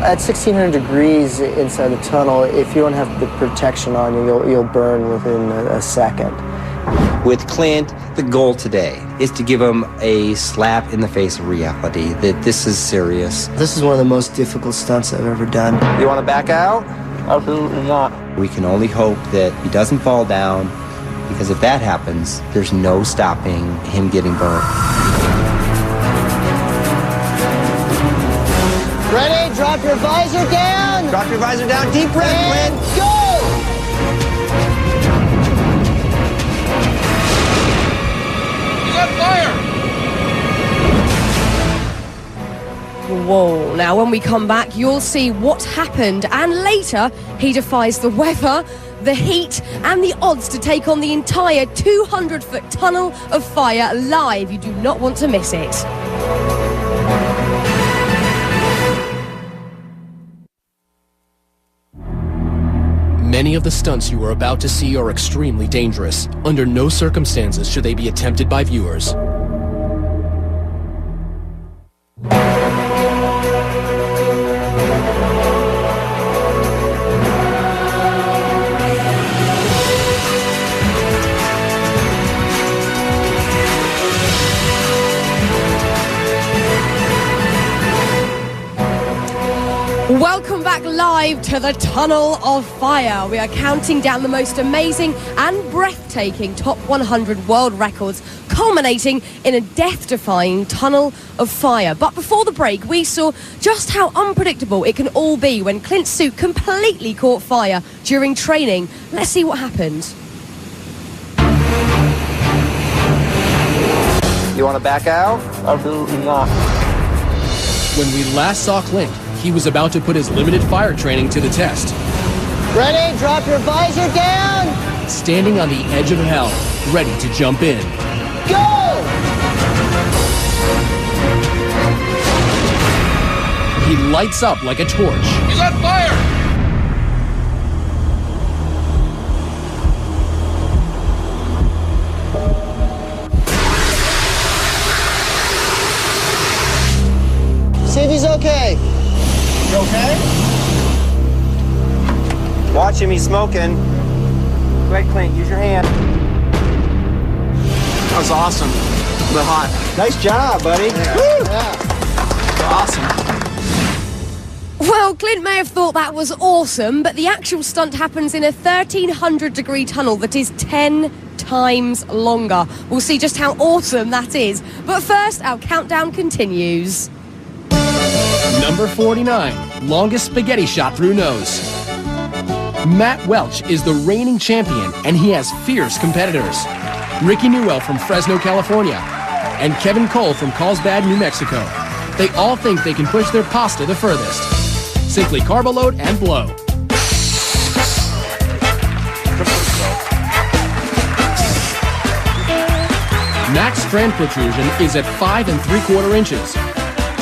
At 1,600 degrees inside the tunnel, if you don't have the protection on you, you'll burn within a second. With Clint, the goal today is to give him a slap in the face of reality, that this is serious. This is one of the most difficult stunts I've ever done. You want to back out? Absolutely not. We can only hope that he doesn't fall down, because if that happens, there's no stopping him getting burned. Ready? Drop your visor down. Drop your visor down. Deep breath, Clint. Go! He's on fire! Whoa. Now, when we come back, you'll see what happened. And later, he defies the weather, the heat, and the odds to take on the entire 200-foot tunnel of fire live. You do not want to miss it. Many of the stunts you are about to see are extremely dangerous. Under no circumstances should they be attempted by viewers. Welcome back live to the Tunnel of Fire. We are counting down the most amazing and breathtaking Top 100 world records, culminating in a death-defying Tunnel of Fire. But before the break, we saw just how unpredictable it can all be when Clint's suit completely caught fire during training. Let's see what happened. You want to back out? Absolutely not. When we last saw Clint, he was about to put his limited fire training to the test. Ready? Drop your visor down. Standing on the edge of hell, ready to jump in. Go! He lights up like a torch. He's on fire! See if he's okay. You okay? Watch him, he's smoking. Go ahead, Clint, use your hand. That was awesome, but hot. Nice job, buddy. Yeah. Woo! Yeah. Awesome. Well, Clint may have thought that was awesome, but the actual stunt happens in a 1,300-degree tunnel that is 10 times longer. We'll see just how awesome that is. But first, our countdown continues. Number 49, longest spaghetti shot through nose. Matt Welch is the reigning champion, and he has fierce competitors. Ricky Newell from Fresno, California, and Kevin Cole from Carlsbad, New Mexico. They all think they can push their pasta the furthest. Simply carb load and blow. Mac's strand protrusion is at 5 3/4 inches.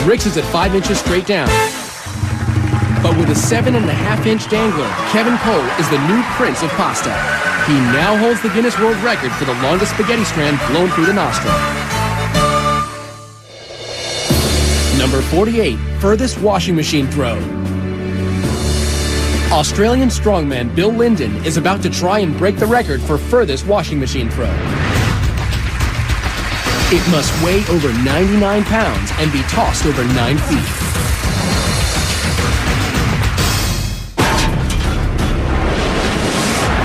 Rick's is at 5 inches straight down. But with a 7.5-inch dangler, Kevin Cole is the new prince of pasta. He now holds the Guinness World Record for the longest spaghetti strand blown through the nostril. Number 48, furthest washing machine throw. Australian strongman Bill Linden is about to try and break the record for furthest washing machine throw. It must weigh over 99 pounds and be tossed over 9 feet.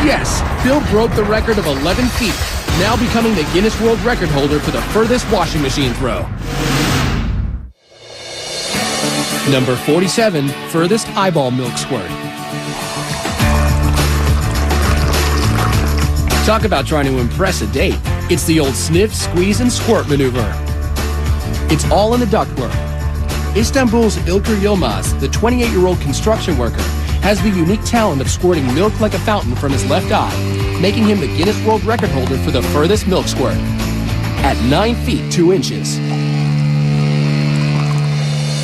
Yes, Bill broke the record of 11 feet, now becoming the Guinness World Record holder for the furthest washing machine throw. Number 47, furthest eyeball milk squirt. Talk about trying to impress a date. It's the old sniff, squeeze, and squirt maneuver. It's all in the ductwork. Istanbul's Ilker Yilmaz, the 28-year-old construction worker, has the unique talent of squirting milk like a fountain from his left eye, making him the Guinness World Record holder for the furthest milk squirt at 9 feet 2 inches.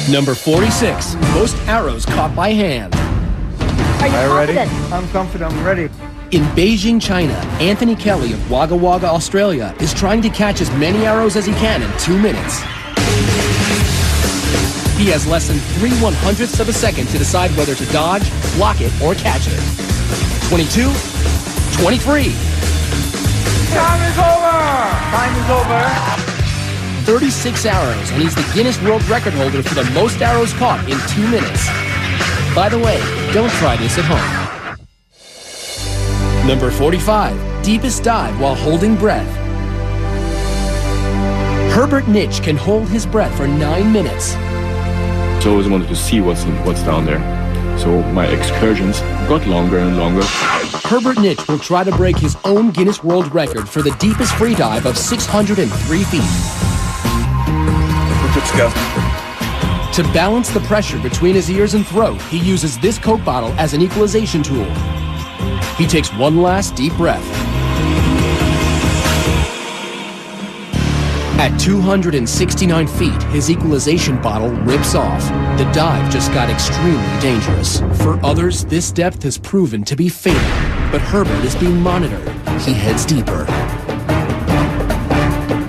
Number 46, most arrows caught by hand. Are you ready? confident? I'm confident. I'm ready. In Beijing, China, Anthony Kelly of Wagga Wagga, Australia, is trying to catch as many arrows as he can in 2 minutes. He has less than 3/100ths of a second to decide whether to dodge, block it, or catch it. 22, 23. Time is over! Time is over. 36 arrows, and he's the Guinness World Record holder for the most arrows caught in 2 minutes. By the way, don't try this at home. Number 45, deepest dive while holding breath. Herbert Nitsch can hold his breath for 9 minutes. I always wanted to see what's down there. So my excursions got longer and longer. Herbert Nitsch will try to break his own Guinness World Record for the deepest free dive of 603 feet. Let's go. To balance the pressure between his ears and throat, he uses this Coke bottle as an equalization tool. He takes one last deep breath. At 269 feet, his equalization bottle rips off. The dive just got extremely dangerous. For others, this depth has proven to be fatal, but Herbert is being monitored. He heads deeper.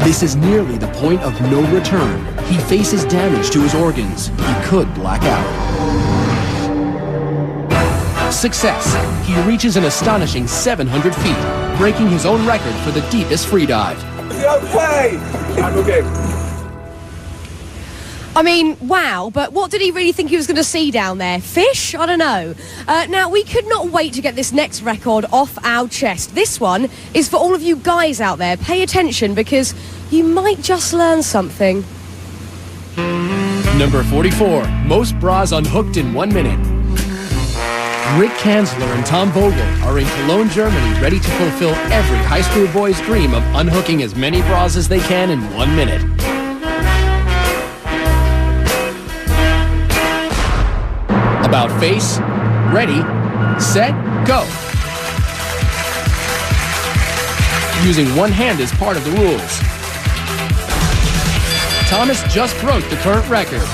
This is nearly the point of no return. He faces damage to his organs. He could black out. Success. He reaches an astonishing 700 feet, breaking his own record for the deepest free dive. Okay! I'm okay. I mean, wow, but what did he really think he was going to see down there? Fish? I don't know. Now, we could not wait to get this next record off our chest. This one is for all of you guys out there. Pay attention because you might just learn something. Number 44, most bras unhooked in 1 minute. Rick Kanzler and Tom Vogel are in Cologne, Germany, ready to fulfill every high school boy's dream of unhooking as many bras as they can in 1 minute. About face, ready, set, go. Using one hand as part of the rules. Thomas just broke the current record.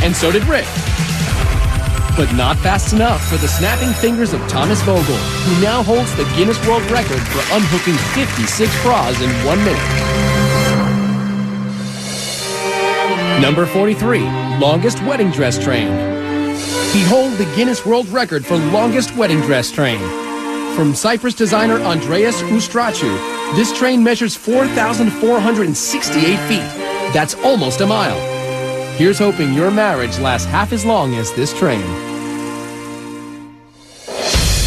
And so did Rick. But not fast enough for the snapping fingers of Thomas Vogel, who now holds the Guinness World Record for unhooking 56 bras in 1 minute. Number 43, longest wedding dress train. He holds the Guinness World Record for longest wedding dress train. From Cyprus designer Andreas Ustrachu, this train measures 4,468 feet. That's almost a mile. Here's hoping your marriage lasts half as long as this train.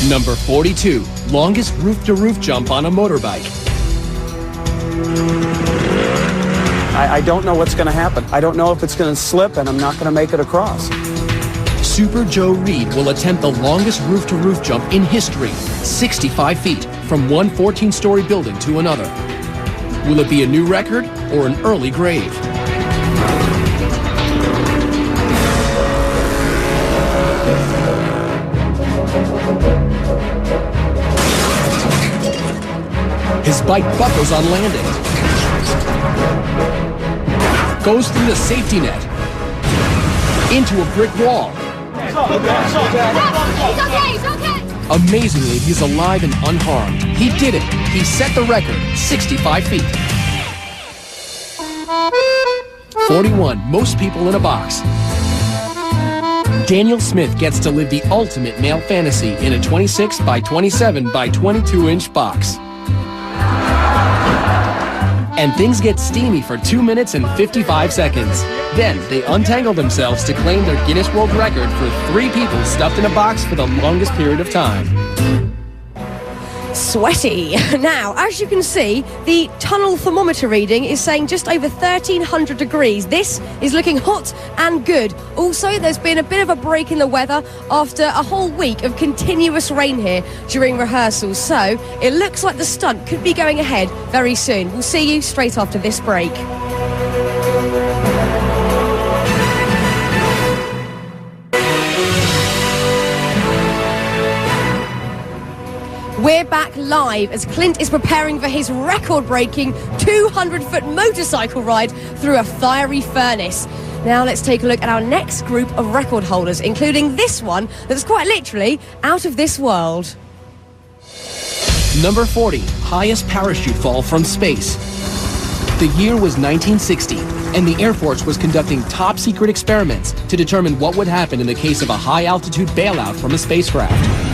Number 42, longest roof-to-roof jump on a motorbike. I don't know what's going to happen. I don't know if it's going to slip, and I'm not going to make it across. Super Joe Reed will attempt the longest roof-to-roof jump in history, 65 feet, from one 14-story building to another. Will it be a new record or an early grave? His bike buckles on landing. Goes through the safety net. Into a brick wall. He's okay, he's okay. Amazingly, he's alive and unharmed. He did it. He set the record, 65 feet. 41, most people in a box. Daniel Smith gets to live the ultimate male fantasy in a 26 by 27 by 22-inch box. And things get steamy for 2 minutes and 55 seconds. Then they untangle themselves to claim their Guinness World Record for 3 people stuffed in a box for the longest period of time. Sweaty. Now, as you can see, the tunnel thermometer reading is saying just over 1,300 degrees. This is looking hot and good. Also, there's been a bit of a break in the weather after a whole week of continuous rain here during rehearsals. So, it looks like the stunt could be going ahead very soon. We'll see you straight after this break. We're back live as Clint is preparing for his record-breaking 200-foot motorcycle ride through a fiery furnace. Now let's take a look at our next group of record holders, including this one that's quite literally out of this world. Number 40, highest parachute fall from space. The year was 1960, and the Air Force was conducting top-secret experiments to determine what would happen in the case of a high-altitude bailout from a spacecraft.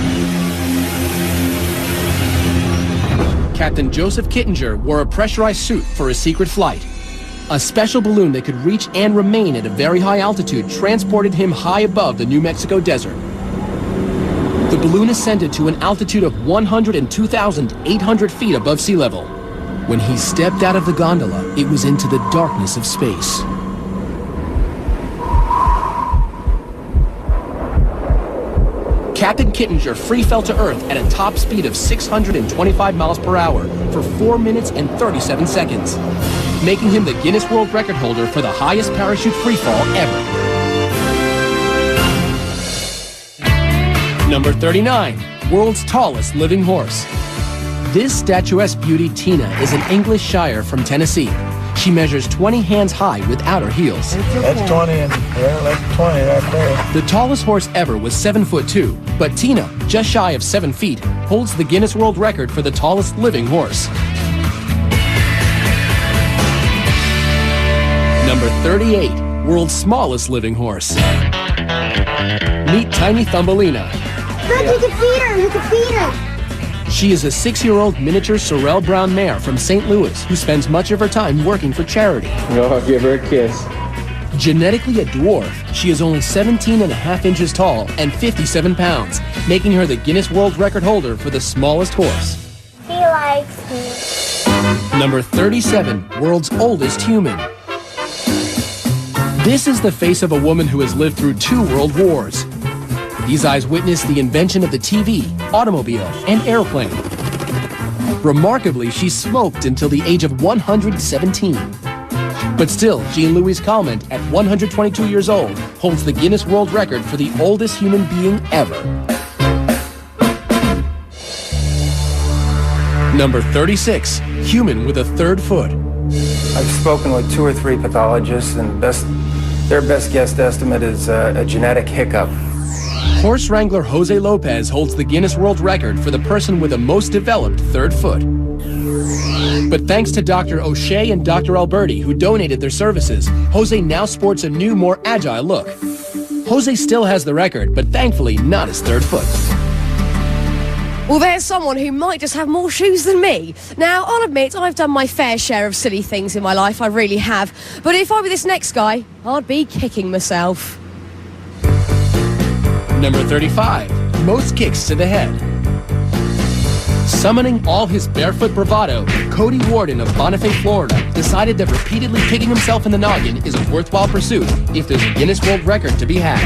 Captain Joseph Kittinger wore a pressurized suit for his secret flight. A special balloon that could reach and remain at a very high altitude transported him high above the New Mexico desert. The balloon ascended to an altitude of 102,800 feet above sea level. When he stepped out of the gondola, it was into the darkness of space. Captain Kittinger free fell to Earth at a top speed of 625 miles per hour for 4 minutes and 37 seconds, making him the Guinness World Record holder for the highest parachute free fall ever. Number 39, world's tallest living horse. This statuesque beauty, Tina, is an English Shire from Tennessee. She measures 20 hands high without her heels. That's 20, and yeah, that's 20 right there. The tallest horse ever was 7'2", but Tina, just shy of 7 feet, holds the Guinness World Record for the tallest living horse. Number 38, world's smallest living horse. Meet Tiny Thumbelina. Look, you can feed her, you can feed her. She is a 6-year-old miniature Sorrel Brown mare from St. Louis who spends much of her time working for charity. I'll give her a kiss. Genetically a dwarf, she is only 17.5 inches tall and 57 pounds, making her the Guinness World Record holder for the smallest horse. He likes me. Number 37, world's oldest human. This is the face of a woman who has lived through 2 world wars. These eyes witnessed the invention of the TV, automobile, and airplane. Remarkably, she smoked until the age of 117. But still, Jean-Louise Calment, at 122 years old, holds the Guinness World Record for the oldest human being ever. Number 36, human with a 3rd foot. I've spoken with 2 or 3 pathologists, and their best guess estimate is a genetic hiccup. Horse wrangler Jose Lopez holds the Guinness World Record for the person with the most developed 3rd foot. But thanks to Dr. O'Shea and Dr. Alberti, who donated their services, Jose now sports a new, more agile look. Jose still has the record, but thankfully not his 3rd foot. Well, there's someone who might just have more shoes than me. Now, I'll admit, I've done my fair share of silly things in my life, I really have. But if I were this next guy, I'd be kicking myself. Number 35, most kicks to the head. Summoning all his barefoot bravado, Cody Warden of Bonifay, Florida, decided that repeatedly kicking himself in the noggin is a worthwhile pursuit if there's a Guinness World Record to be had.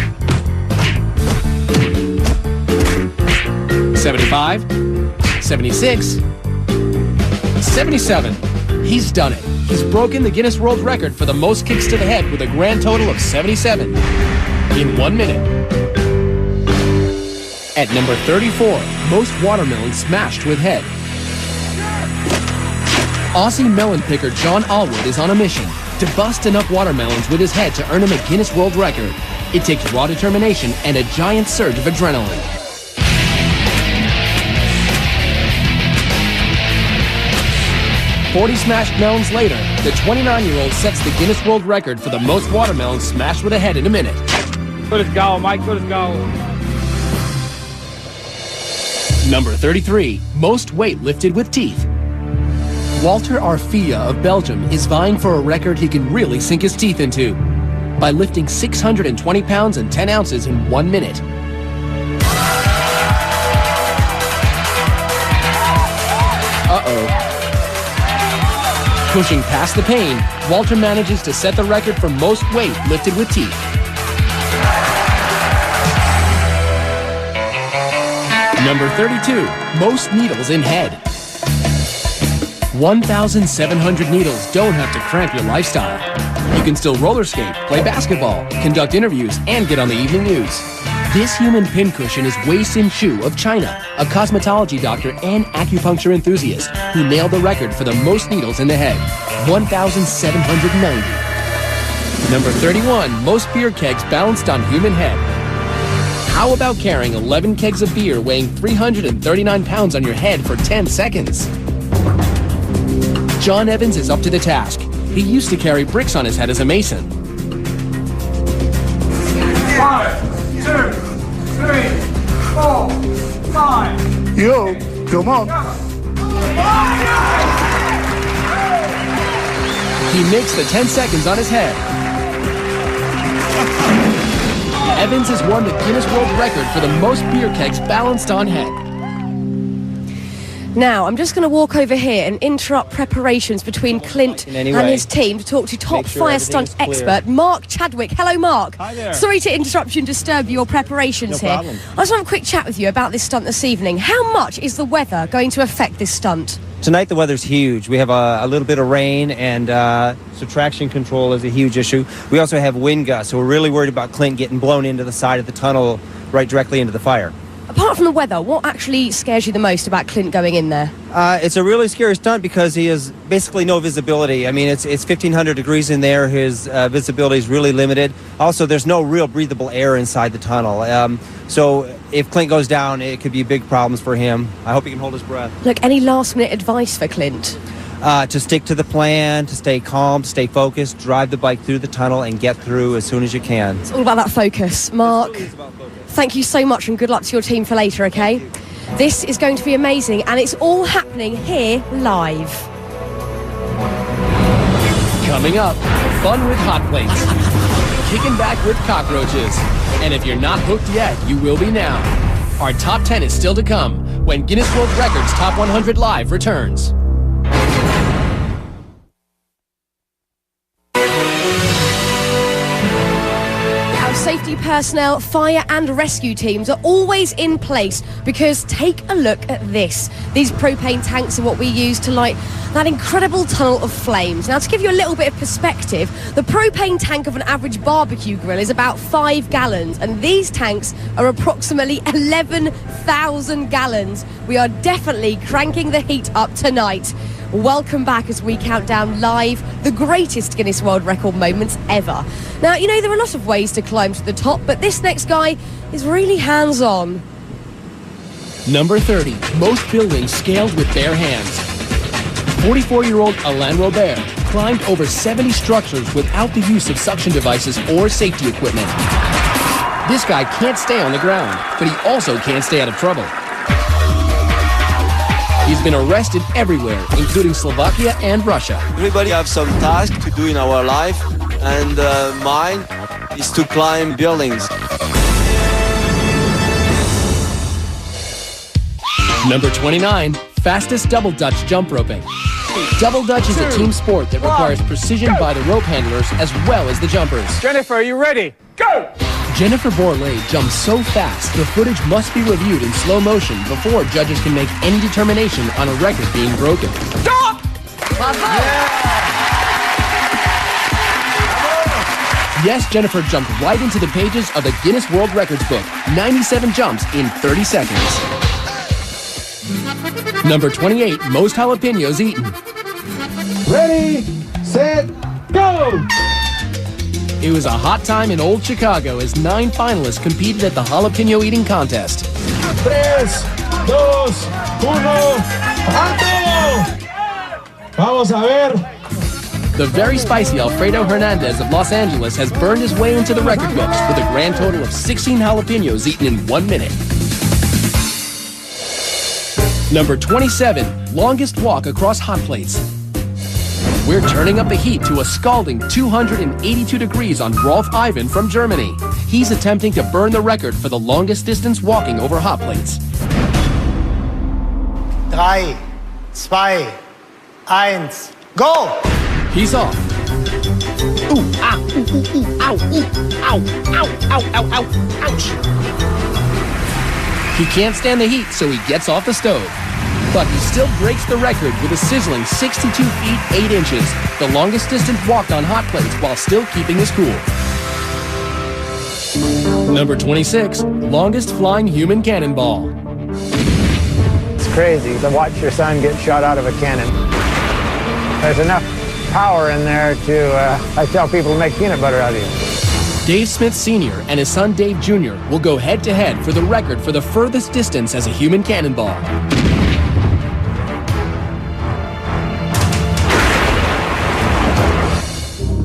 75, 76, 77. He's done it. He's broken the Guinness World Record for the most kicks to the head with a grand total of 77 in 1 minute. At number 34, most watermelons smashed with head. Aussie melon picker John Allwood is on a mission to bust enough watermelons with his head to earn him a Guinness World Record. It takes raw determination and a giant surge of adrenaline. "40 smashed melons later, the 29-year-old sets the Guinness World Record for the most watermelons smashed with a head in a minute. Let us go, Mike. Let us go. Number 33, most weight lifted with teeth. Walter Arfia of Belgium is vying for a record he can really sink his teeth into by lifting 620 pounds and 10 ounces in 1 minute. Pushing past the pain, Walter manages to set the record for most weight lifted with teeth. Number 32, most needles in head. 1,700 needles don't have to cramp your lifestyle. You can still roller skate, play basketball, conduct interviews, and get on the evening news. This human pincushion is Wei Sin Chu of China, a cosmetology doctor and acupuncture enthusiast who nailed the record for the most needles in the head, 1,790. Number 31, most beer kegs balanced on human head. How about carrying 11 kegs of beer weighing 339 pounds on your head for 10 seconds? John Evans is up to the task. He used to carry bricks on his head as a mason. 5, 2, 3, 4, 5. Yo, come on. He makes the 10 seconds on his head. Evans has won the Guinness World Record for the most beer kegs balanced on head. Now, I'm just going to walk over here and interrupt preparations between Clint and his team to talk to top fire stunt expert Mark Chadwick. Hello, Mark. Hi there. Sorry to interrupt you and disturb your preparations here. problem. I just want to have a quick chat with you about this stunt this evening. How much is the weather going to affect this stunt? Tonight the weather's huge. We have a little bit of rain, and so traction control is a huge issue. We also have wind gusts, so we're really worried about Clint getting blown into the side of the tunnel right directly into the fire. Apart from the weather, what actually scares you the most about Clint going in there? It's a really scary stunt because he has basically no visibility. I mean, it's 1,500 degrees in there. His visibility is really limited. Also, there's no real breathable air inside the tunnel. So if Clint goes down, it could be big problems for him. I hope he can hold his breath. Look, any last-minute advice for Clint? To stick to the plan, to stay calm, to stay focused, drive the bike through the tunnel, and get through as soon as you can. It's all about that focus. Mark, thank you so much, and good luck to your team for later, okay? This is going to be amazing, and it's all happening here live. Coming up, fun with hot plates, kicking back with cockroaches, and if you're not hooked yet, you will be now. Our top 10 is still to come when Guinness World Records Top 100 Live returns. Safety personnel, fire and rescue teams are always in place because take a look at this. These propane tanks are what we use to light that incredible tunnel of flames. Now, to give you a little bit of perspective, the propane tank of an average barbecue grill is about 5 gallons, and these tanks are approximately 11,000 gallons. We are definitely cranking the heat up tonight. Welcome back as we count down live the greatest Guinness World Record moments ever. Now, you know, there are a lot of ways to climb to the top, but this next guy is really hands-on. Number 30, most buildings scaled with bare hands. 44-year-old Alain Robert climbed over 70 structures without the use of suction devices or safety equipment. This guy can't stay on the ground, but he also can't stay out of trouble. He's been arrested everywhere, including Slovakia and Russia. Everybody have some task to do in our life, and mine is to climb buildings. Number 29, Fastest double Dutch jump roping. Double Dutch is a team sport that requires precision by the rope handlers as well as the jumpers. Jennifer, are you ready? Go! Jennifer Borlée jumps so fast, the footage must be reviewed in slow motion before judges can make any determination on a record being broken. Stop! Yes, Jennifer jumped right into the pages of the Guinness World Records book. 97 jumps in 30 seconds. Number 28, most jalapenos eaten. Ready, set, go! It was a hot time in old Chicago as 9 finalists competed at the jalapeno eating contest. 3, 2, 1, ¡alto! Vamos a ver. The very spicy Alfredo Hernandez of Los Angeles has burned his way into the record books with a grand total of 16 jalapenos eaten in 1 minute. Number 27, longest walk across hot plates. We're turning up the heat to a scalding 282 degrees on Rolf Ivan from Germany. He's attempting to burn the record for the longest distance walking over hot plates. 3, 2, 1, go! He's off. Ooh, ah, ooh, ooh, ooh, ow, ooh, ow, ow, ow, ow, ow, ouch. He can't stand the heat, so he gets off the stove. But he still breaks the record with a sizzling 62 feet 8 inches, the longest distance walked on hot plates while still keeping his cool. Number 26, longest flying human cannonball. It's crazy to watch your son get shot out of a cannon. There's enough power in there to, I tell people, to make peanut butter out of you. Dave Smith Sr. and his son Dave Jr. will go head-to-head for the record for the furthest distance as a human cannonball.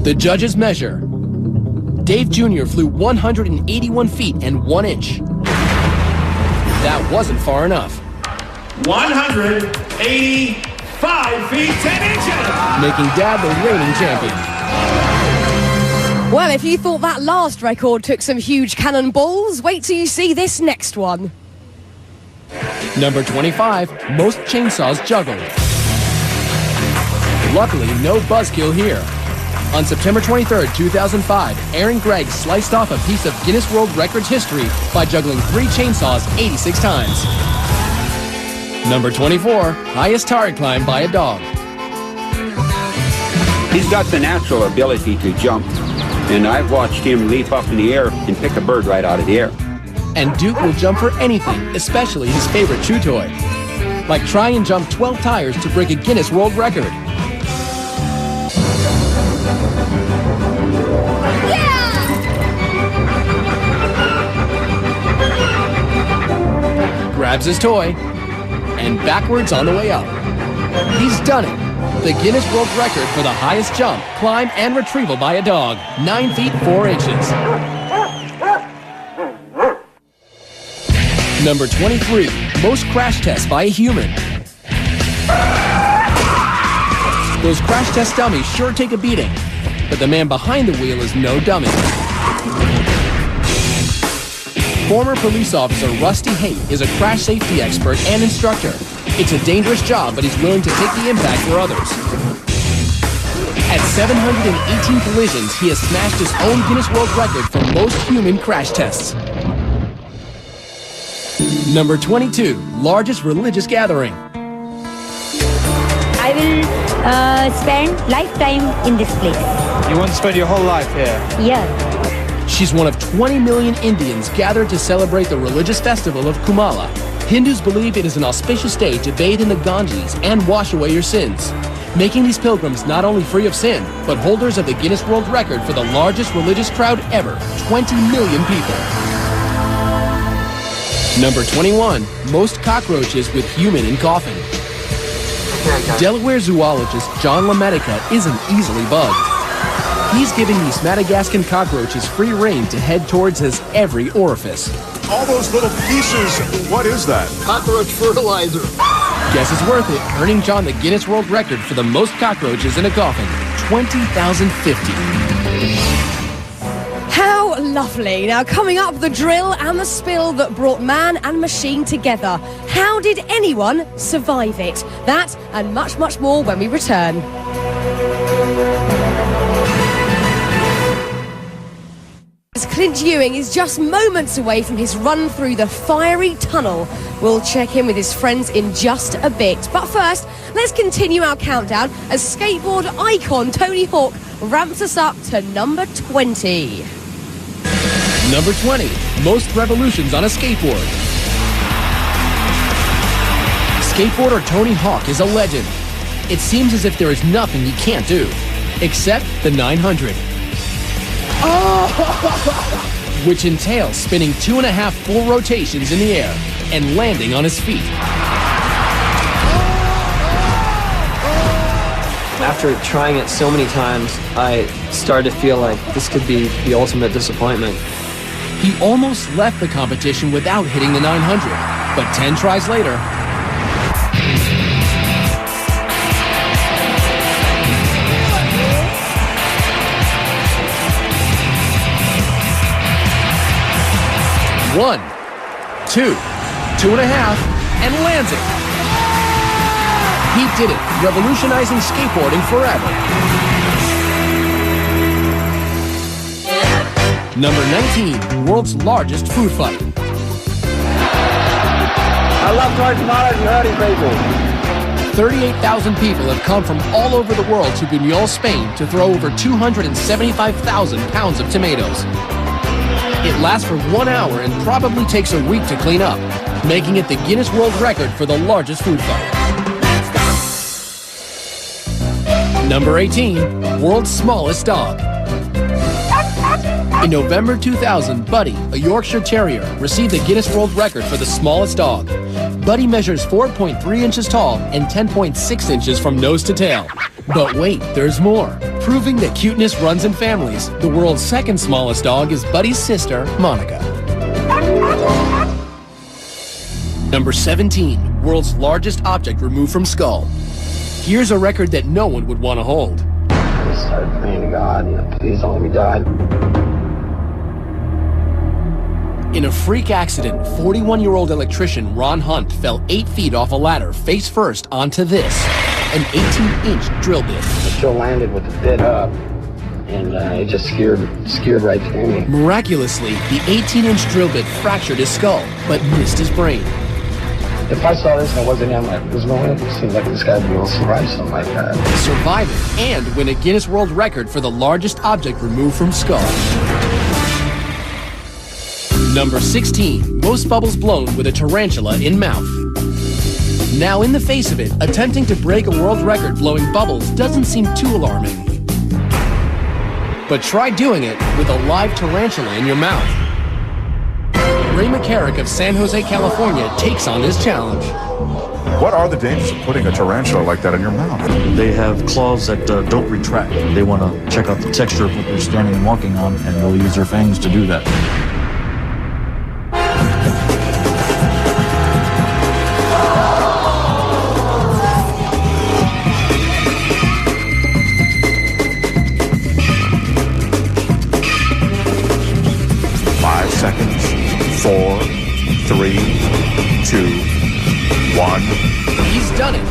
The judges measure. Dave Jr. flew 181 feet and 1 inch. That wasn't far enough. 185 feet 10 inches! Making Dad the reigning champion. Well, if you thought that last record took some huge cannonballs, wait till you see this next one. Number 25, most chainsaws juggled. Luckily, no buzzkill here. On September 23, 2005, Aaron Gregg sliced off a piece of Guinness World Records history by juggling 3 chainsaws 86 times. Number 24, highest target climb by a dog. He's got the natural ability to jump, and I've watched him leap up in the air and pick a bird right out of the air. And Duke will jump for anything, especially his favorite chew toy. Like try and jump 12 tires to break a Guinness World Record. Grabs his toy, and backwards on the way up. He's done it. The Guinness World Record for the highest jump, climb, and retrieval by a dog, 9 feet 4 inches. Number 23, most crash tests by a human. Those crash test dummies sure take a beating, but the man behind the wheel is no dummy. Former police officer Rusty Haight is a crash safety expert and instructor. It's a dangerous job, but he's willing to take the impact for others. At 718 collisions, he has smashed his own Guinness World Record for most human crash tests. Number 22, largest religious gathering. I will spend lifetime in this place. You want to spend your whole life here? Yeah. She's one of 20 million Indians gathered to celebrate the religious festival of Kumala. Hindus believe it is an auspicious day to bathe in the Ganges and wash away your sins, making these pilgrims not only free of sin, but holders of the Guinness World Record for the largest religious crowd ever, 20 million people. Number 21, most cockroaches with human in coffin. Delaware zoologist John LaMedica isn't easily bugged. He's giving these Madagascan cockroaches free rein to head towards his every orifice. All those little pieces, what is that? Cockroach fertilizer. Guess it's worth it, earning John the Guinness World Record for the most cockroaches in a coffin, 20,050. How lovely? Now, coming up, the drill and the spill that brought man and machine together. How did anyone survive it? That and much, much more when we return. As Clint Ewing is just moments away from his run through the fiery tunnel. We'll check in with his friends in just a bit. But first, let's continue our countdown as skateboard icon Tony Hawk ramps us up to number 20. Number 20, most revolutions on a skateboard. Skateboarder Tony Hawk is a legend. It seems as if there is nothing he can't do, except the 900. Which entails spinning 2.5 full rotations in the air and landing on his feet. After trying it so many times, I started to feel like this could be the ultimate disappointment. He almost left the competition without hitting the 900, but 10 tries later, one, two, 2.5, and lands it. He did it, revolutionizing skateboarding forever. Number 19, world's largest food fight. I love Top100 and hurting people. 38,000 people have come from all over the world to Buñol, Spain to throw over 275,000 pounds of tomatoes. It lasts for 1 hour and probably takes a week to clean up, making it the Guinness World Record for the largest food fight. Number 18, world's smallest dog. In November 2000, Buddy, a Yorkshire Terrier, received the Guinness World Record for the smallest dog. Buddy measures 4.3 inches tall and 10.6 inches from nose to tail. But wait, there's more. Proving that cuteness runs in families, the world's second smallest dog is Buddy's sister, Monica. Number 17, world's largest object removed from skull. Here's a record that no one would want to hold. I started praying to God, please don't let me die. In a freak accident, 41-year-old electrician Ron Hunt fell 8 feet off a ladder face first onto this, an 18-inch drill bit. It still landed with the bit up, and it just skewered right through me. Miraculously, the 18-inch drill bit fractured his skull, but missed his brain. If I saw this and it wasn't him, there's no way it seems like this guy would be able to survive something like that. Survive it and win a Guinness World Record for the largest object removed from skull. Number 16, most bubbles blown with a tarantula in mouth. Now in the face of it, attempting to break a world record blowing bubbles doesn't seem too alarming. But try doing it with a live tarantula in your mouth. Ray McCarrick of San Jose, California takes on this challenge. What are the dangers of putting a tarantula like that in your mouth? They have claws that don't retract. They want to check out the texture of what they're standing and walking on, and they'll use their fangs to do that. Seconds. 4, 3, 2, 1. He's done it.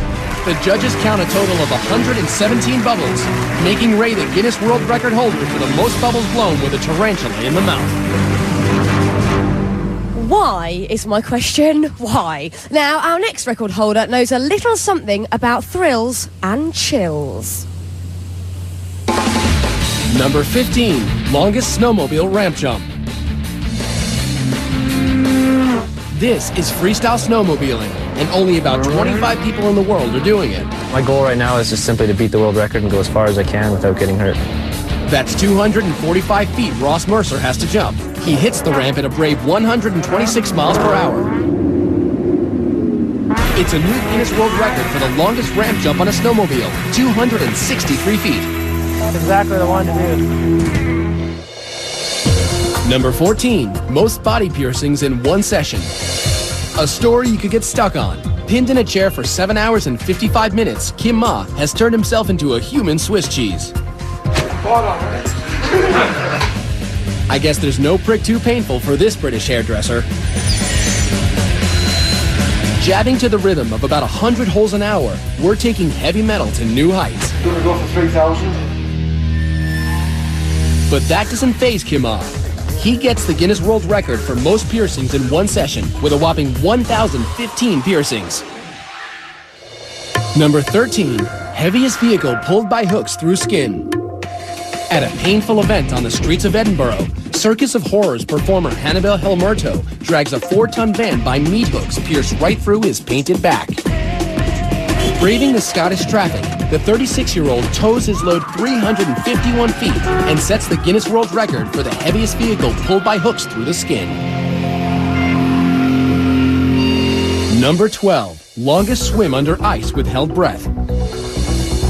The judges count a total of 117 bubbles, making Ray the Guinness World Record holder for the most bubbles blown with a tarantula in the mouth. Why is my question? Why? Now, our next record holder knows a little something about thrills and chills. Number 15, longest snowmobile ramp jump. This is freestyle snowmobiling, and only about 25 people in the world are doing it. My goal right now is just simply to beat the world record and go as far as I can without getting hurt. That's 245 feet Ross Mercer has to jump. He hits the ramp at a brave 126 miles per hour. It's a new Guinness World Record for the longest ramp jump on a snowmobile, 263 feet. That's exactly the one to do. Number 14, most body piercings in one session. A story you could get stuck on. Pinned in a chair for 7 hours and 55 minutes, Kim Ma has turned himself into a human Swiss cheese. I guess there's no prick too painful for this British hairdresser. Jabbing to the rhythm of about 100 holes an hour, we're taking heavy metal to new heights. Gonna go for 3,000. But that doesn't faze Kim off. He gets the Guinness World Record for most piercings in one session with a whopping 1,015 piercings. Number 13, heaviest vehicle pulled by hooks through skin. At a painful event on the streets of Edinburgh, Circus of Horrors performer Hannibal Helmerto drags a 4-ton van by meat hooks pierced right through his painted back. Braving the Scottish traffic, the 36-year-old tows his load 351 feet and sets the Guinness World Record for the heaviest vehicle pulled by hooks through the skin. Number 12, longest swim under ice with held breath.